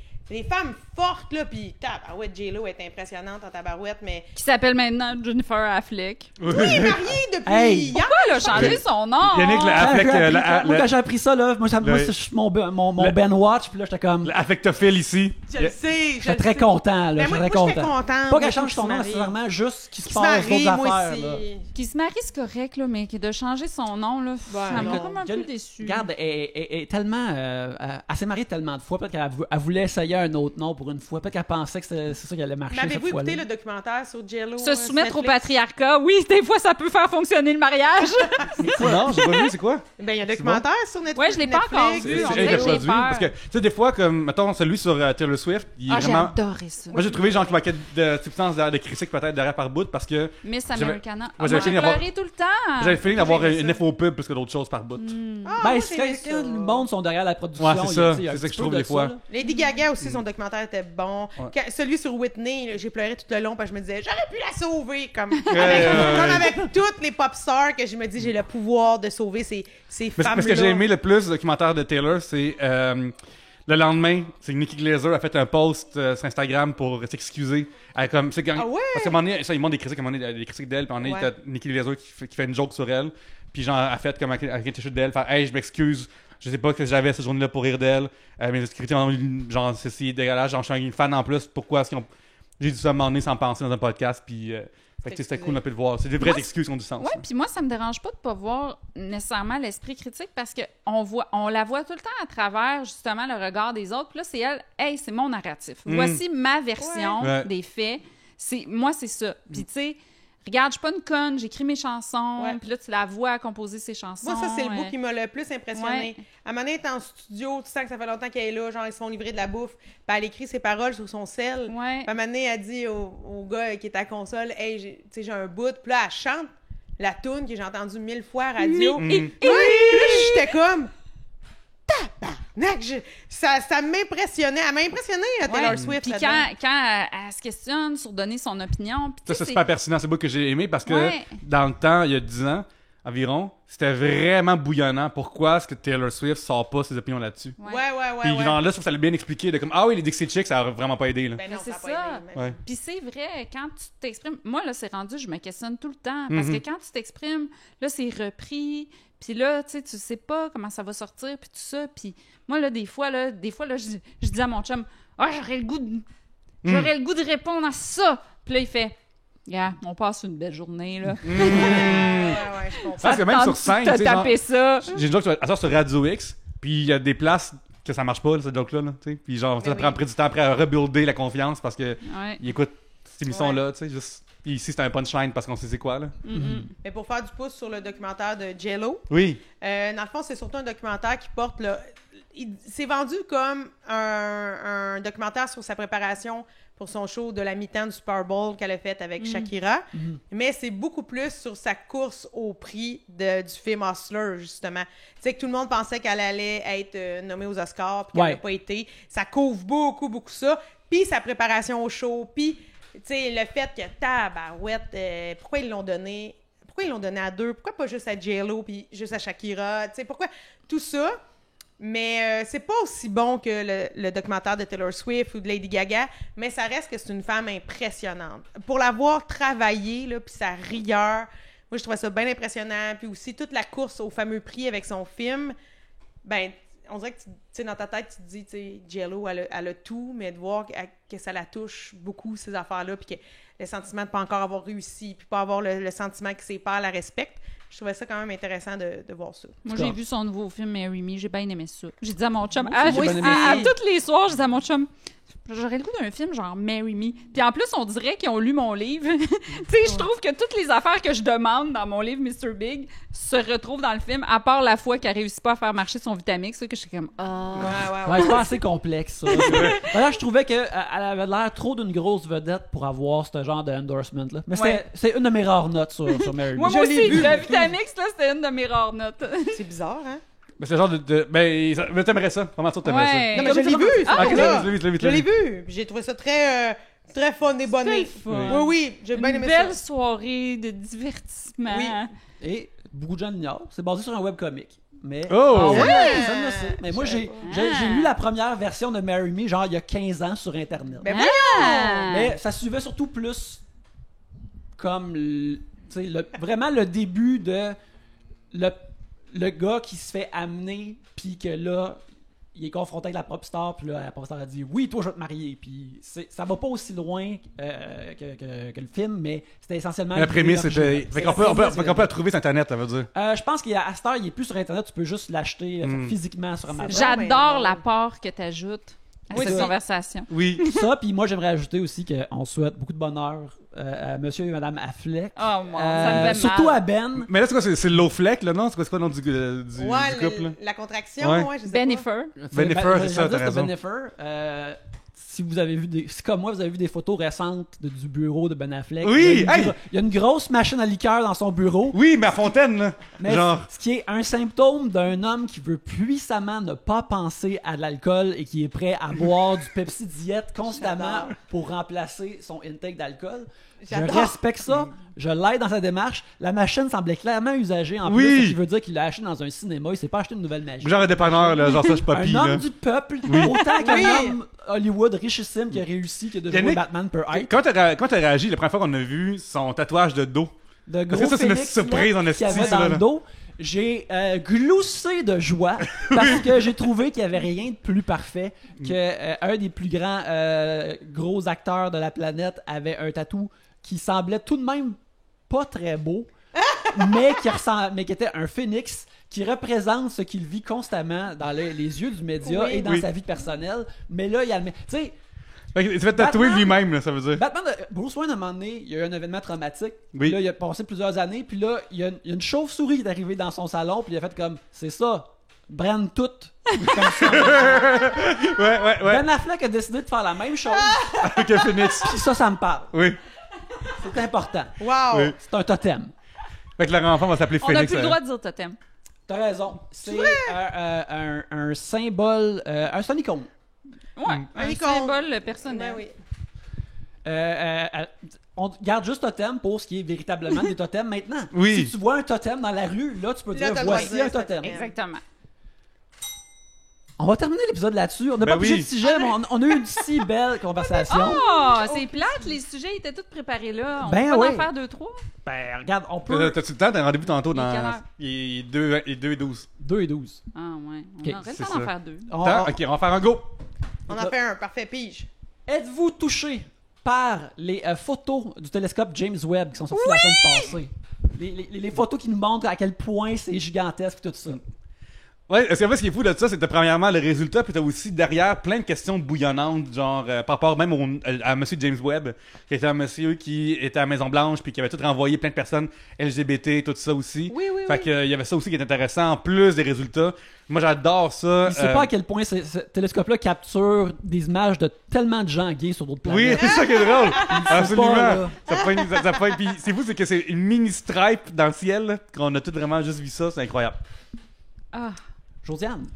femmes fortes, là, puis tabarouette, J-Lo est impressionnante en tabarouette, mais... Qui s'appelle maintenant Jennifer Affleck. Oui, elle est mariée depuis Hey. hier! Pourquoi elle a changé son nom? Yannick, Affleck, Moi, quand j'ai appris ça, là, moi, Le- mon Ben Watch, puis là, j'étais comme. L'affectophile ici. Je le sais, J'étais très content, là. Ben, J'étais moi, très moi, j'étais content. contente. Pas de qu'elle change qu'il son se nom marie. nécessairement, juste qu'il se Qu'il se passe marie, d'autres moi affaires, aussi. là. Qui se marie, c'est correct, là, mais de changer son nom, là, ça me non. rend comme un peu Regarde, déçu. Regarde, elle est tellement. Elle s'est mariée tellement de fois. Peut-être qu'elle voulait essayer un autre nom pour une fois. Peut-être qu'elle pensait que c'est ça qui allait marcher. Mais avez-vous cette fois-là. écouté le documentaire sur J-Lo? Se soumettre au Netflix? patriarcat, oui, des fois, ça peut faire fonctionner le mariage. Non, j'ai pas vu, c'est quoi? Ben, il y a un documentaire sur Netflix. Ouais, je l'ai pas encore Netflix. vu, on C'est dirait elle que qui a j'ai produit. peur. Parce que, tu sais, des fois, comme, mettons, celui sur Taylor Swift, il est Ah, j'ai vraiment. adoré ça. Moi, j'ai trouvé, genre, qu'il manquait de substance de critique peut-être derrière par bout parce que Miss j'avais- Americana. Moi, j'avais J'ai fini d'avoir- pleuré tout le temps. j'avais le feeling d'avoir j'ai aimé une ça. info pub plus que d'autres choses par bout. Ben, moi, c'est j'aimais quand ça. le monde sont derrière la production. Ouais, c'est ça. il y a un C'est ça petit que je trouve peu de des fois. ça, là. Lady Gaga aussi, son documentaire était bon. Ouais. Celui sur Whitney, là, j'ai pleuré tout le long parce que je me disais, j'aurais pu la sauver. Comme avec toutes les pop stars que je me dis, j'ai le pouvoir de sauver ces Mais femmes-là. ce que j'ai aimé le plus du documentaire de Taylor, c'est le lendemain, c'est Nikki Glaser a fait un post sur Instagram pour s'excuser. Parce qu'à un moment donné, ça, ils montrent des critiques d'elle, puis à un moment donné, t'as Nikki Glaser qui fait une joke sur elle, puis genre, a fait comme avec un t-shirt d'elle, faire « Hey, je m'excuse, je sais pas que j'avais cette journée-là pour rire d'elle, mais les critiques genre, c'est dégueulasse, genre, je suis un fan en plus, pourquoi est-ce qu'ils ont... » J'ai dit ça à un moment donné sans penser dans un podcast, puis... Fait que c'était cool un peu de voir. C'est des vraies excuses qui ont du sens. Oui, puis moi, ça me dérange pas de pas voir nécessairement l'esprit critique parce qu'on la voit tout le temps à travers, justement, le regard des autres. Puis là, c'est elle, hey, c'est mon narratif. Voici ma version des faits. Moi, c'est ça. Puis tu sais, regarde, je suis pas une conne, j'écris mes chansons. Puis là, tu la vois composer ses chansons. Moi, ça, c'est le bout qui m'a le plus impressionné. À un moment donné, elle est en studio, tu sens que ça fait longtemps qu'elle est là, genre, ils se font livrer de la bouffe. Puis elle écrit ses paroles sur son sel. Puis à un moment donné, elle dit au gars qui est à la console, hey, j'ai un bout. Puis là, elle chante la toune que j'ai entendue 1000 fois à radio. Puis là, j'étais comme... Tabarnak! Ça m'impressionnait. Elle m'a impressionné, Taylor Swift. Puis quand elle se questionne sur donner son opinion... Ça, c'est super pertinent. C'est beau que j'ai aimé parce que dans le temps, il y a 10 ans environ, c'était vraiment bouillonnant. Pourquoi est-ce que Taylor Swift sort pas ses opinions là-dessus? Puis genre là, je trouve que ça l'a bien expliqué de comme « Ah oui, les Dixie Chicks, ça a vraiment pas aidé. » là. Ben non, c'est ça. ça. Puis c'est vrai, quand tu t'exprimes... Moi, là, c'est rendu, je me questionne tout le temps. Parce que quand tu t'exprimes, là, c'est repris... Puis là, tu sais pas comment ça va sortir, puis tout ça. Puis moi, là, des fois, je dis à mon chum, « Ah, j'aurais le goût de répondre à ça! » Puis là, il fait, « Yeah, on passe une belle journée, là. » je comprends. Parce que même sur scène, tu sais, tapé ça. J'ai une joke sur Radio X, puis il y a des places que ça marche pas, cette joke-là. Là, puis genre, ça prend du temps après à rebuilder la confiance parce que il écoute cette émission-là, tu sais, juste... Puis ici, c'est un punchline parce qu'on sait c'est quoi, là. Mais pour faire du pouce sur le documentaire de J.Lo, dans le fond, c'est surtout un documentaire qui porte... C'est vendu comme un documentaire sur sa préparation pour son show de la mi-temps du Super Bowl qu'elle a fait avec Shakira. Mais c'est beaucoup plus sur sa course au prix du film Hustler, justement. Tu sais, que tout le monde pensait qu'elle allait être nommée aux Oscars, puis qu'elle n'a pas été. Ça couvre beaucoup, beaucoup ça. Puis sa préparation au show, puis... Tu sais, le fait que tabarouette, pourquoi ils l'ont donné à deux? Pourquoi pas juste à J.Lo puis juste à Shakira? Tu sais, pourquoi? Tout ça, mais c'est pas aussi bon que le documentaire de Taylor Swift ou de Lady Gaga, mais ça reste que c'est une femme impressionnante. Pour l'avoir travaillé, là, puis sa rigueur, moi, je trouvais ça bien impressionnant. Puis aussi, toute la course au fameux prix avec son film, ben... On dirait que, tu sais, dans ta tête, tu te dis, tu sais, J.Lo, elle a tout, mais de voir que ça la touche beaucoup, ces affaires-là, puis que le sentiment de pas encore avoir réussi, puis pas avoir le sentiment que ses pairs la respectent, je trouvais ça quand même intéressant de voir ça. Moi, j'ai vu son nouveau film, Marry Me, j'ai bien aimé ça. J'ai dit à mon chum, à tous les soirs, je disais à mon chum, j'aurais le goût d'un film genre Marry Me. Puis en plus, on dirait qu'ils ont lu mon livre. Tu sais, je trouve que toutes les affaires que je demande dans mon livre Mr. Big se retrouvent dans le film, à part la fois qu'elle réussit pas à faire marcher son Vitamix, ça que je suis comme c'est pas assez complexe, ça. Là, je trouvais qu'elle avait l'air trop d'une grosse vedette pour avoir ce genre de endorsement là. Mais c'est une de mes rares notes sur Marry Me. Moi aussi, le Vitamix, là, c'était une de mes rares notes. C'est bizarre, hein? Mais c'est le genre mais t'aimerais ça. Comment ça, t'aimerais ça? Non, mais je l'ai vu! Je l'ai vu! J'ai trouvé ça très fun et bonné. Oui, j'ai bien aimé ça. Une belle soirée de divertissement. Oui. Et beaucoup de gens l'ignorent. C'est basé sur un webcomic. Mais... Oh! Personne ne sait. Mais moi, j'ai lu la première version de Marry Me, genre il y a 15 ans sur Internet. Ben voyons! Mais ça suivait surtout plus comme vraiment le début de le gars qui se fait amener, puis que là, il est confronté avec la pop star, puis là, la pop star a dit « Oui, toi, je vais te marier ». Puis ça va pas aussi loin que le film, mais c'était essentiellement... La prémisse, c'était... Fait qu'on peut la trouver sur Internet, ça veut dire. Je pense qu'à cette heure, il est plus sur Internet, tu peux juste l'acheter physiquement sur Amazon. J'adore l'apport que tu ajoutes à cette conversation. Oui. Ça, puis moi, j'aimerais ajouter aussi qu'on souhaite beaucoup de bonheur à monsieur et madame Affleck. Oh, mon, ça me fait surtout mal. à Ben. Mais là, c'est quoi? C'est Low Fleck, là, non? C'est quoi le nom du couple, là? La contraction, je sais Bennifer. Bennifer, c'est ça, t'as raison. Bennifer. si vous avez vu si comme moi vous avez vu des photos récentes du bureau de Ben Affleck, Oui! il y a une grosse machine à liqueur dans son bureau. Oui, mais à Fontaine, là. Mais Genre. ce qui est un symptôme d'un homme qui veut puissamment ne pas penser à de l'alcool et qui est prêt à boire du Pepsi Diète constamment pour remplacer son intake d'alcool. Je J'adore. respecte ça, je l'aide dans sa démarche. La machine semblait clairement usagée en Oui. plus, ce qui veut dire qu'il l'a acheté dans un cinéma, il s'est pas acheté une nouvelle machine. Genre un dépanneur, là. Genre ça, je suis pas Un pis, homme là. du peuple, autant qu'un Oui. homme Hollywood richissime qui a réussi, qui a devenu Yannick, Batman per hype. Quand t'as réagi, la première fois qu'on a vu son tatouage de dos. De Parce gros que ça, c'est une phénix, surprise là, en esti, qu'il y avait ça, dans là. le dos. J'ai gloussé de joie parce que j'ai trouvé qu'il n'y avait rien de plus parfait que un des plus grands gros acteurs de la planète avait un tatou qui semblait tout de même pas très beau, mais qui était un phénix qui représente ce qu'il vit constamment dans les yeux du média Oui. et dans Oui. sa vie personnelle. Mais là, il y a le... Tu sais, Fait qu'il s'est fait tatouer Batman- lui-même, là, ça veut dire. Batman, Bruce Wayne, à un moment donné, il y a eu un événement traumatique. Oui. Puis là, il a passé plusieurs années. Puis là, il y a une chauve-souris qui est arrivée dans son salon. Puis il a fait comme, c'est ça, brand tout. Comme ça. Ouais. Ben Affleck a décidé de faire la même chose. Avec un phoenix. Puis ça me parle. Oui. C'est important. Wow! Oui. C'est un totem. Fait que leur enfant va s'appeler On n'a Phoenix. plus le droit de dire totem. T'as raison. C'est un symbole, c'est une icône. Ouais, un icône. symbole personnel. Ben oui. On garde juste totem pour ce qui est véritablement des totems maintenant. Oui. Si tu vois un totem dans la rue, là, tu peux Là, dire t'as le droit de voici dire un c'est un totem. totem. Exactement. On va terminer l'épisode là-dessus. On n'a Ben pas bougé oui. de sujet, mais on a eu une si belle conversation. Oh, c'est plate, les sujets étaient tous préparés là. On Ben peut pas oui. en faire 2-3. Ben, regarde, on peut. T'as-tu le temps? T'as un rendez-vous tantôt Il est quelle dans. heure? Il est 2 et 12. 2 et 12. Ah ouais, on Ok, aurait le c'est temps d'en ça. faire 2. On- Attends, on- ok, on va faire un go. On en fait un, parfait, pige. Êtes-vous touché par les photos du télescope James Webb qui sont sorties la semaine passée? Les photos qui nous montrent à quel point c'est gigantesque tout ça. Ouais, parce qu'en fait, ce qui est fou de ça, c'est que t'as premièrement le résultat, puis t'as aussi derrière plein de questions bouillonnantes, genre par rapport même à monsieur James Webb, qui était un monsieur qui était à Maison-Blanche, puis qui avait tout renvoyé plein de personnes LGBT, tout ça aussi. Oui. Fait que il y avait ça aussi qui est intéressant, en plus des résultats. Moi, j'adore ça. Il sait pas à quel point ce télescope-là capture des images de tellement de gens gays sur d'autres Oui, planètes. c'est ça qui est drôle. Absolument. pas, là. Ça pointe, puis c'est fou, c'est que c'est une mini stripe dans le ciel, là, qu'on a tout vraiment juste vu ça, c'est incroyable. Ah, Josiane,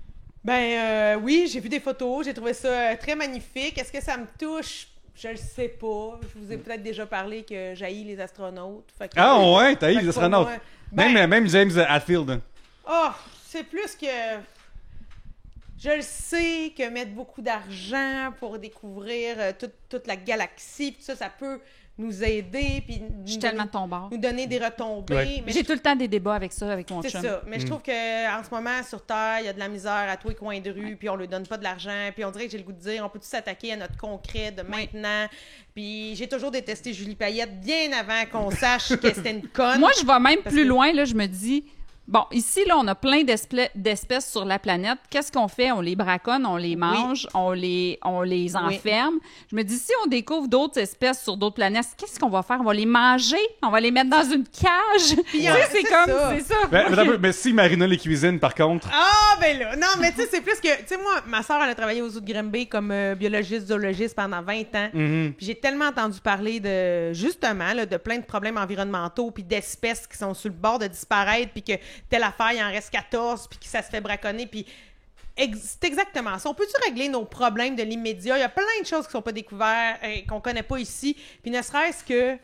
Ben oui, j'ai vu des photos, j'ai trouvé ça très magnifique. Est-ce que ça me touche? Je le sais pas. Je vous ai peut-être déjà parlé que j'haïs les astronautes. Fait que- Ah ouais, t'as eu fait que les pour astronautes. moi- Ben, Même James Hadfield. oh, c'est plus que... Je le sais que mettre beaucoup d'argent pour découvrir toute la galaxie, pis ça peut nous aider, puis je suis tellement de ton bord. nous donner des retombées. Ouais. Mais J'ai tout le temps des débats avec ça, avec mon c'est chum. ça. Mais je trouve que en ce moment, sur Terre, il y a de la misère à tous les coins de rue, puis on lui donne pas de l'argent, puis on dirait que j'ai le goût de dire, on peut tous s'attaquer à notre concret de maintenant. Puis j'ai toujours détesté Julie Payette bien avant qu'on sache que c'était une conne. Moi, je vais même Parce plus que- loin, là, je me dis, bon, ici, là, on a plein d'espèces sur la planète. Qu'est-ce qu'on fait? On les braconne, on les mange, on les enferme. Je me dis, si on découvre d'autres espèces sur d'autres planètes, qu'est-ce qu'on va faire? On va les manger? On va les mettre dans une cage? Tu sais, c'est c'est comme, ça. c'est ça. Mais si Marina les cuisine, par contre. Ah, ben là! Non, mais tu sais, c'est plus que... Tu sais, moi, ma soeur, elle a travaillé aux zoo de Grimby comme biologiste, zoologiste pendant 20 ans. Puis j'ai tellement entendu parler de, justement, là, de plein de problèmes environnementaux, puis d'espèces qui sont sur le bord de disparaître, puis que telle affaire, il en reste 14, puis que ça se fait braconner, puis... C'est exactement ça. On peut-tu régler nos problèmes de l'immédiat? Il y a plein de choses qui sont pas découvertes, qu'on connaît pas ici. Puis ne serait-ce que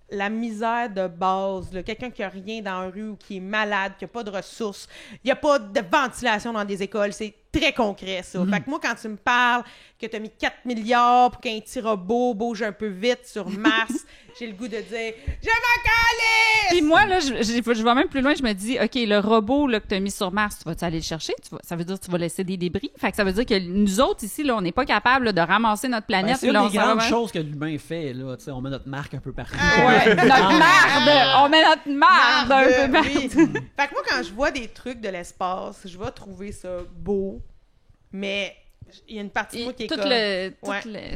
la misère de base, là, quelqu'un qui a rien dans la rue ou qui est malade, qui a pas de ressources, il y a pas de ventilation dans des écoles, c'est très concret, ça. Fait que moi, quand tu me parles que tu as mis 4 milliards pour qu'un petit robot bouge un peu vite sur Mars, j'ai le goût de dire « Je m'en calisse! » Puis moi, là, je vais même plus loin, je me dis, OK, le robot là, que tu as mis sur Mars, tu vas-tu aller le chercher? Ça veut dire que tu vas laisser des débris. Fait que ça veut dire que nous autres, ici, là, on n'est pas capable là, de ramasser notre ben, planète. c'est une là, on des s'en va grandes vers- choses que l'humain fait. Là. Tu sais, on met notre marque un peu partout. Ouais, notre marde! On met notre marde un peu Marde, partout. oui. Fait que moi, quand je vois des trucs de l'espace, je vais trouver ça beau, mais il y a une partie de moi qui est Tout comme... le,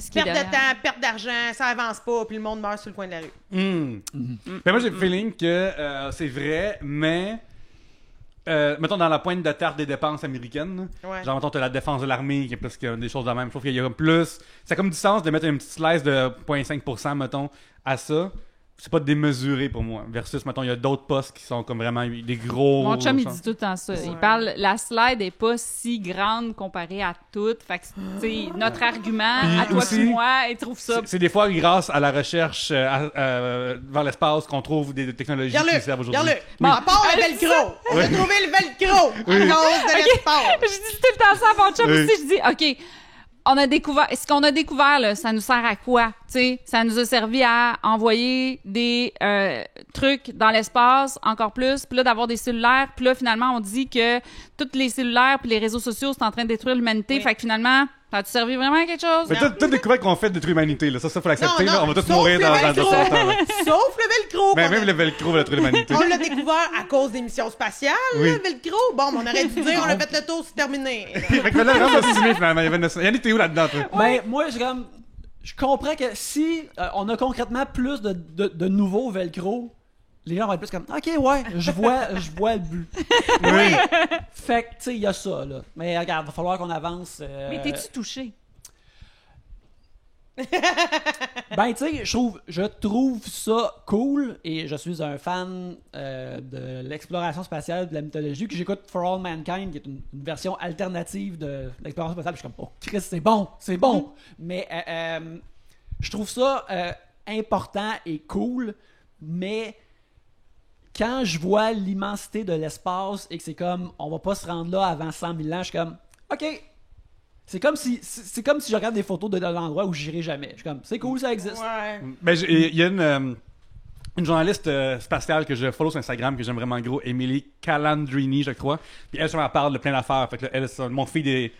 ce qui est Perte de derrière. temps, perte d'argent, ça avance pas, puis le monde meurt sur le coin de la rue. Ben moi, j'ai le feeling que c'est vrai, mais mettons dans la pointe de terre des dépenses américaines. Ouais. Genre, mettons, t'as la défense de l'armée qui est plus que des choses de même. Je trouve qu'il y a plus. Ça a comme du sens de mettre une petite slice de 0,5%, mettons, à ça. C'est pas démesuré pour moi. Versus, mettons, il y a d'autres postes qui sont comme vraiment des gros. Mon chum, il dit tout le temps ça. Il parle, la slide est pas si grande comparée à toutes. Fait que, tu sais, notre argument, Puis à toi aussi, et moi, il trouve ça. C'est des fois grâce à la recherche vers l'espace qu'on trouve des technologies qui servent aujourd'hui. Regarde-le. Bon, à part le velcro. On a trouvé le velcro à cause de l'espace. Je dis tout le temps ça à mon chum Oui. aussi. Je dis, OK, on a découvert. Ce qu'on a découvert, là, ça nous sert à quoi? Tu sais, ça nous a servi à envoyer des trucs dans l'espace, encore plus, puis là, d'avoir des cellulaires. Puis là, finalement, on dit que tous les cellulaires puis les réseaux sociaux sont en train de détruire l'humanité. Oui. Fait que finalement, ça a-tu servi vraiment à quelque chose? Mais toute découverte qu'on fait de l'humanité, là, ça faut l'accepter. Non, là, non, on va tous sauf mourir le dans velcro. 100 ans. là. Sauf le velcro. Mais qu'on même a- le velcro va détruire l'humanité. On l'a découvert à cause des missions spatiales, Oui. le velcro. Bon, on aurait dû dire, on a fait le tour, c'est terminé. Fait que là, rentre assumé finalement. Yannick, t'es où là-dedans, toi? Ben, moi, je comprends que si on a concrètement plus de nouveaux velcro, les gens vont être plus comme OK, ouais, je vois le but. Oui. Fait que, tu sais, il y a ça, là. Mais regarde, va falloir qu'on avance. Mais t'es-tu touché? Ben, tu sais, je trouve ça cool et je suis un fan de l'exploration spatiale, de la mythologie, que j'écoute For All Mankind, qui est une version alternative de l'exploration spatiale. Puis je suis comme, oh, Chris, c'est bon. Mais je trouve ça important et cool, mais quand je vois l'immensité de l'espace et que c'est comme, on va pas se rendre là avant 100 000 ans, je suis comme, OK. C'est comme si je regarde des photos de l'endroit où j'irai jamais. Je suis comme, c'est cool, ça existe. Ouais. Ben, il y a une journaliste spatiale que je follow sur Instagram que j'aime vraiment gros, Emily Calandrini, je crois. Puis elle, ça m'en parle de plein d'affaires. Fait que là, mon feed est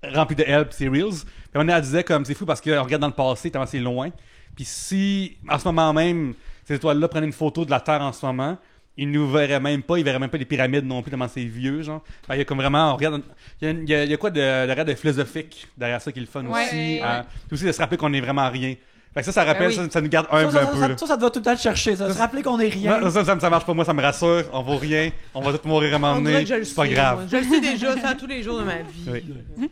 rempli de elle, puis c'est Reels. Puis on elle disait comme, c'est fou parce qu'on regarde dans le passé, tellement c'est loin. Puis si, en ce moment même, ces étoiles-là prenaient une photo de la Terre en ce moment, ils nous verraient même pas, ils verraient même pas les pyramides non plus, tellement c'est vieux, genre. Fait, il y a comme vraiment, on regarde, il y a quoi de philosophique derrière ça qui est le fun Ouais, aussi. ouais. Puis aussi de se rappeler qu'on est vraiment rien. Fait que ça rappelle, Ben oui. ça nous garde humble un peu. là. Ça doit tout le temps te chercher. Ça. Se rappeler qu'on est rien. Non, ça marche pas, moi ça me rassure, on vaut rien, on va tous mourir à un moment On dirait donné, que je le c'est pas sais, grave. moi. Je le sais déjà, ça tous les jours de ma vie. Oui.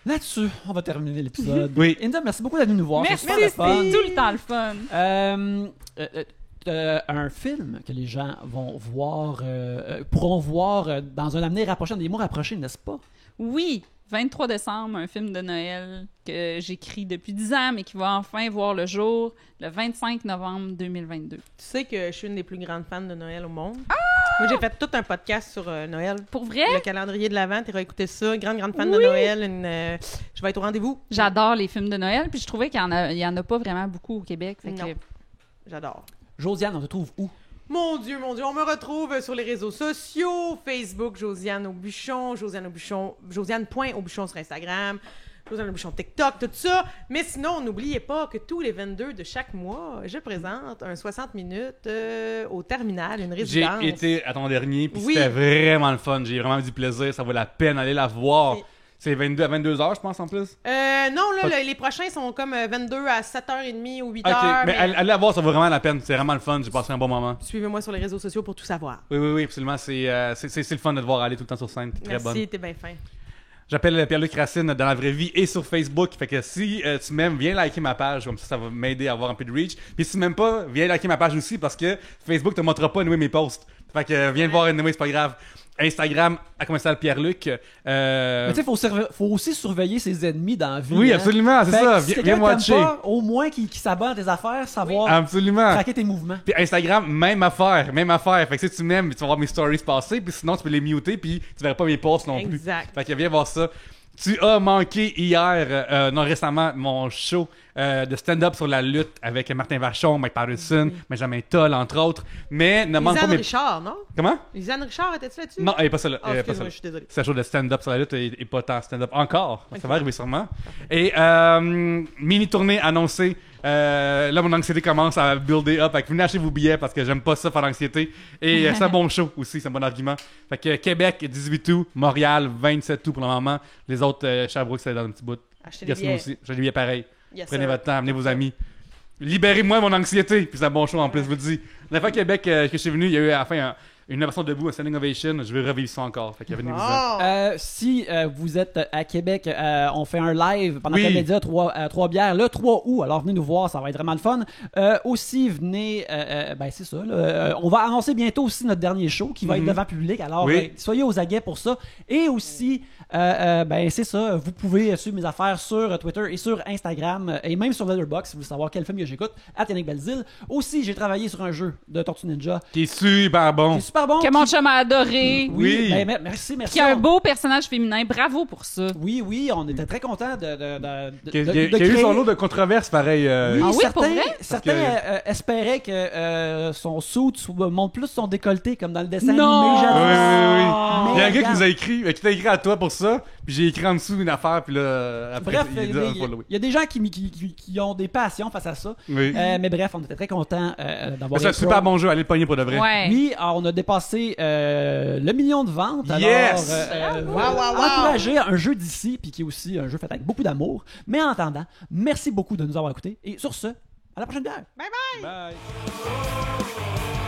Là-dessus, on va terminer l'épisode. Oui. Inda, merci beaucoup d'être venu nous voir. Merci, C'est super le fun. c'est tout le temps le fun. Un film que les gens vont voir, pourront voir dans un avenir rapproché, dans des mois rapprochés, n'est-ce pas? Oui, 23 décembre, un film de Noël que j'écris depuis 10 ans, mais qui va enfin voir le jour le 25 novembre 2022. Tu sais que je suis une des plus grandes fans de Noël au monde. Moi, j'ai fait tout un podcast sur Noël. Pour vrai? Le calendrier de l'Avent, t'as écouté ça. Grande fan de Noël. Je vais être au rendez-vous. J'adore les films de Noël, puis je trouvais qu'il y en a pas vraiment beaucoup au Québec. Fait que... Non. J'adore. Josiane, on te trouve où? Mon Dieu, on me retrouve sur les réseaux sociaux, Facebook, Josiane Aubuchon, Josiane.Aubuchon sur Instagram, Josiane Aubuchon TikTok, tout ça. Mais sinon, n'oubliez pas que tous les 22 de chaque mois, je présente un 60 minutes au terminal, une J'ai résidence. été à ton dernier, puis Oui. c'était vraiment le fun, j'ai vraiment eu du plaisir, ça vaut la peine d'aller la voir. Et- C'est 22 à 22 heures, je pense, en plus. Non, là, Pas- les prochains sont comme 22 à 7h30 ou 8h. Ok, mais allez la voir, ça vaut vraiment la peine, c'est vraiment le fun, j'ai passé un bon moment. Suivez-moi sur les réseaux sociaux pour tout savoir. Oui, absolument, c'est le fun de te voir aller tout le temps sur scène, t'es très Merci, bonne. t'es bien fin. J'appelle Pierre-Luc Racine dans la vraie vie et sur Facebook. Fait que si tu m'aimes, viens liker ma page. Comme ça va m'aider à avoir un peu de reach. Puis si tu m'aimes pas, viens liker ma page aussi parce que Facebook te montrera pas mes posts. Fait que viens le voir anyway, c'est pas grave. Instagram, à commercial Pierre-Luc. Mais tu sais, faut aussi surveiller ses ennemis dans la vie. Oui, hein. absolument, c'est Fait que ça. si Viens quelqu'un watcher. t'aime pas, au moins qui s'abonne à tes affaires, savoir Absolument. traquer tes mouvements. Puis Instagram, même affaire. Fait que si tu m'aimes, tu vas voir mes stories passer. Puis sinon, tu peux les muter. Puis tu verras pas mes posts non plus. Exact. Fait que viens voir ça. Tu as manqué hier, non récemment, mon show de stand-up sur la lutte avec Martin Vachon, Mike Patterson, Benjamin Toll, entre autres. Mais ne manque pas Lisanne mes... Richard, non? Comment? Lisanne Richard, étais-tu là-dessus? Non, elle est pas celle-là. Ah, Elle est pas excuse-moi, celle-là. je suis désolée. C'est un show de stand-up sur la lutte et pas tant stand-up encore. Ok. Ça va arriver sûrement. Et mini-tournée annoncée. Là, mon anxiété commence à builder up. Fait que venez acheter vos billets parce que j'aime pas ça faire l'anxiété. Et c'est un bon show aussi, c'est un bon argument. Fait que Québec, 18 août. Montréal, 27 août pour le moment. Les autres, Sherbrooke, c'est dans un petit bout. Achetez des Gatineau billets. aussi. J'ai des billets pareils. Yes, Prenez sir. votre temps, amenez vos amis. Libérez-moi mon anxiété. Puis c'est un bon show en plus, je vous le dis. La fois à Québec que je suis venu, il y a eu à la fin une innovation debout, un standing ovation. Je veux revivre ça encore. Fait qu'il y avait une Si vous êtes à Québec, on fait un live pendant Oui. le média 3 bières le 3 août. Alors venez nous voir, ça va être vraiment le fun. Aussi, venez, ben c'est ça. Là, on va annoncer bientôt aussi notre dernier show qui va être devant public. Alors Oui. soyez aux aguets pour ça. Et aussi, ben c'est ça. Vous pouvez suivre mes affaires sur Twitter et sur Instagram et même sur Letterboxd si vous voulez savoir quel film que j'écoute. @Yannick Belzile. Aussi, j'ai travaillé sur un jeu de Tortue Ninja. Qui est super bon. C'est super bon. Que mon chum a adoré. Oui. Ben, merci. Qui a un beau personnage féminin. Bravo pour ça. Oui, on était très contents de Qui a eu son lot de controverses, pareil. Oui, Ah oui, pour vrai? certains espéraient que son suit montre plus son décolleté comme dans le dessin Non! animé Oui, jadis. oui, oui. Il y a un gars qui regarde. nous a écrit, qui t'a écrit à toi pour ça, puis j'ai écrit en dessous une affaire, puis là, après, Bref, il dit unfollow. il y a des gens qui ont des passions face à ça. Oui. Mais bref, on était très contents d'avoir C'est un super bon jeu, allez le pogner pour de vrai. Ouais. Oui, alors, on a dépassé le million de ventes. Yes! Alors, encouragez un jeu d'ici, puis qui est aussi un jeu fait avec beaucoup d'amour. Mais en attendant, merci beaucoup de nous avoir écoutés. Et sur ce, à la prochaine bière. Bye bye! Bye.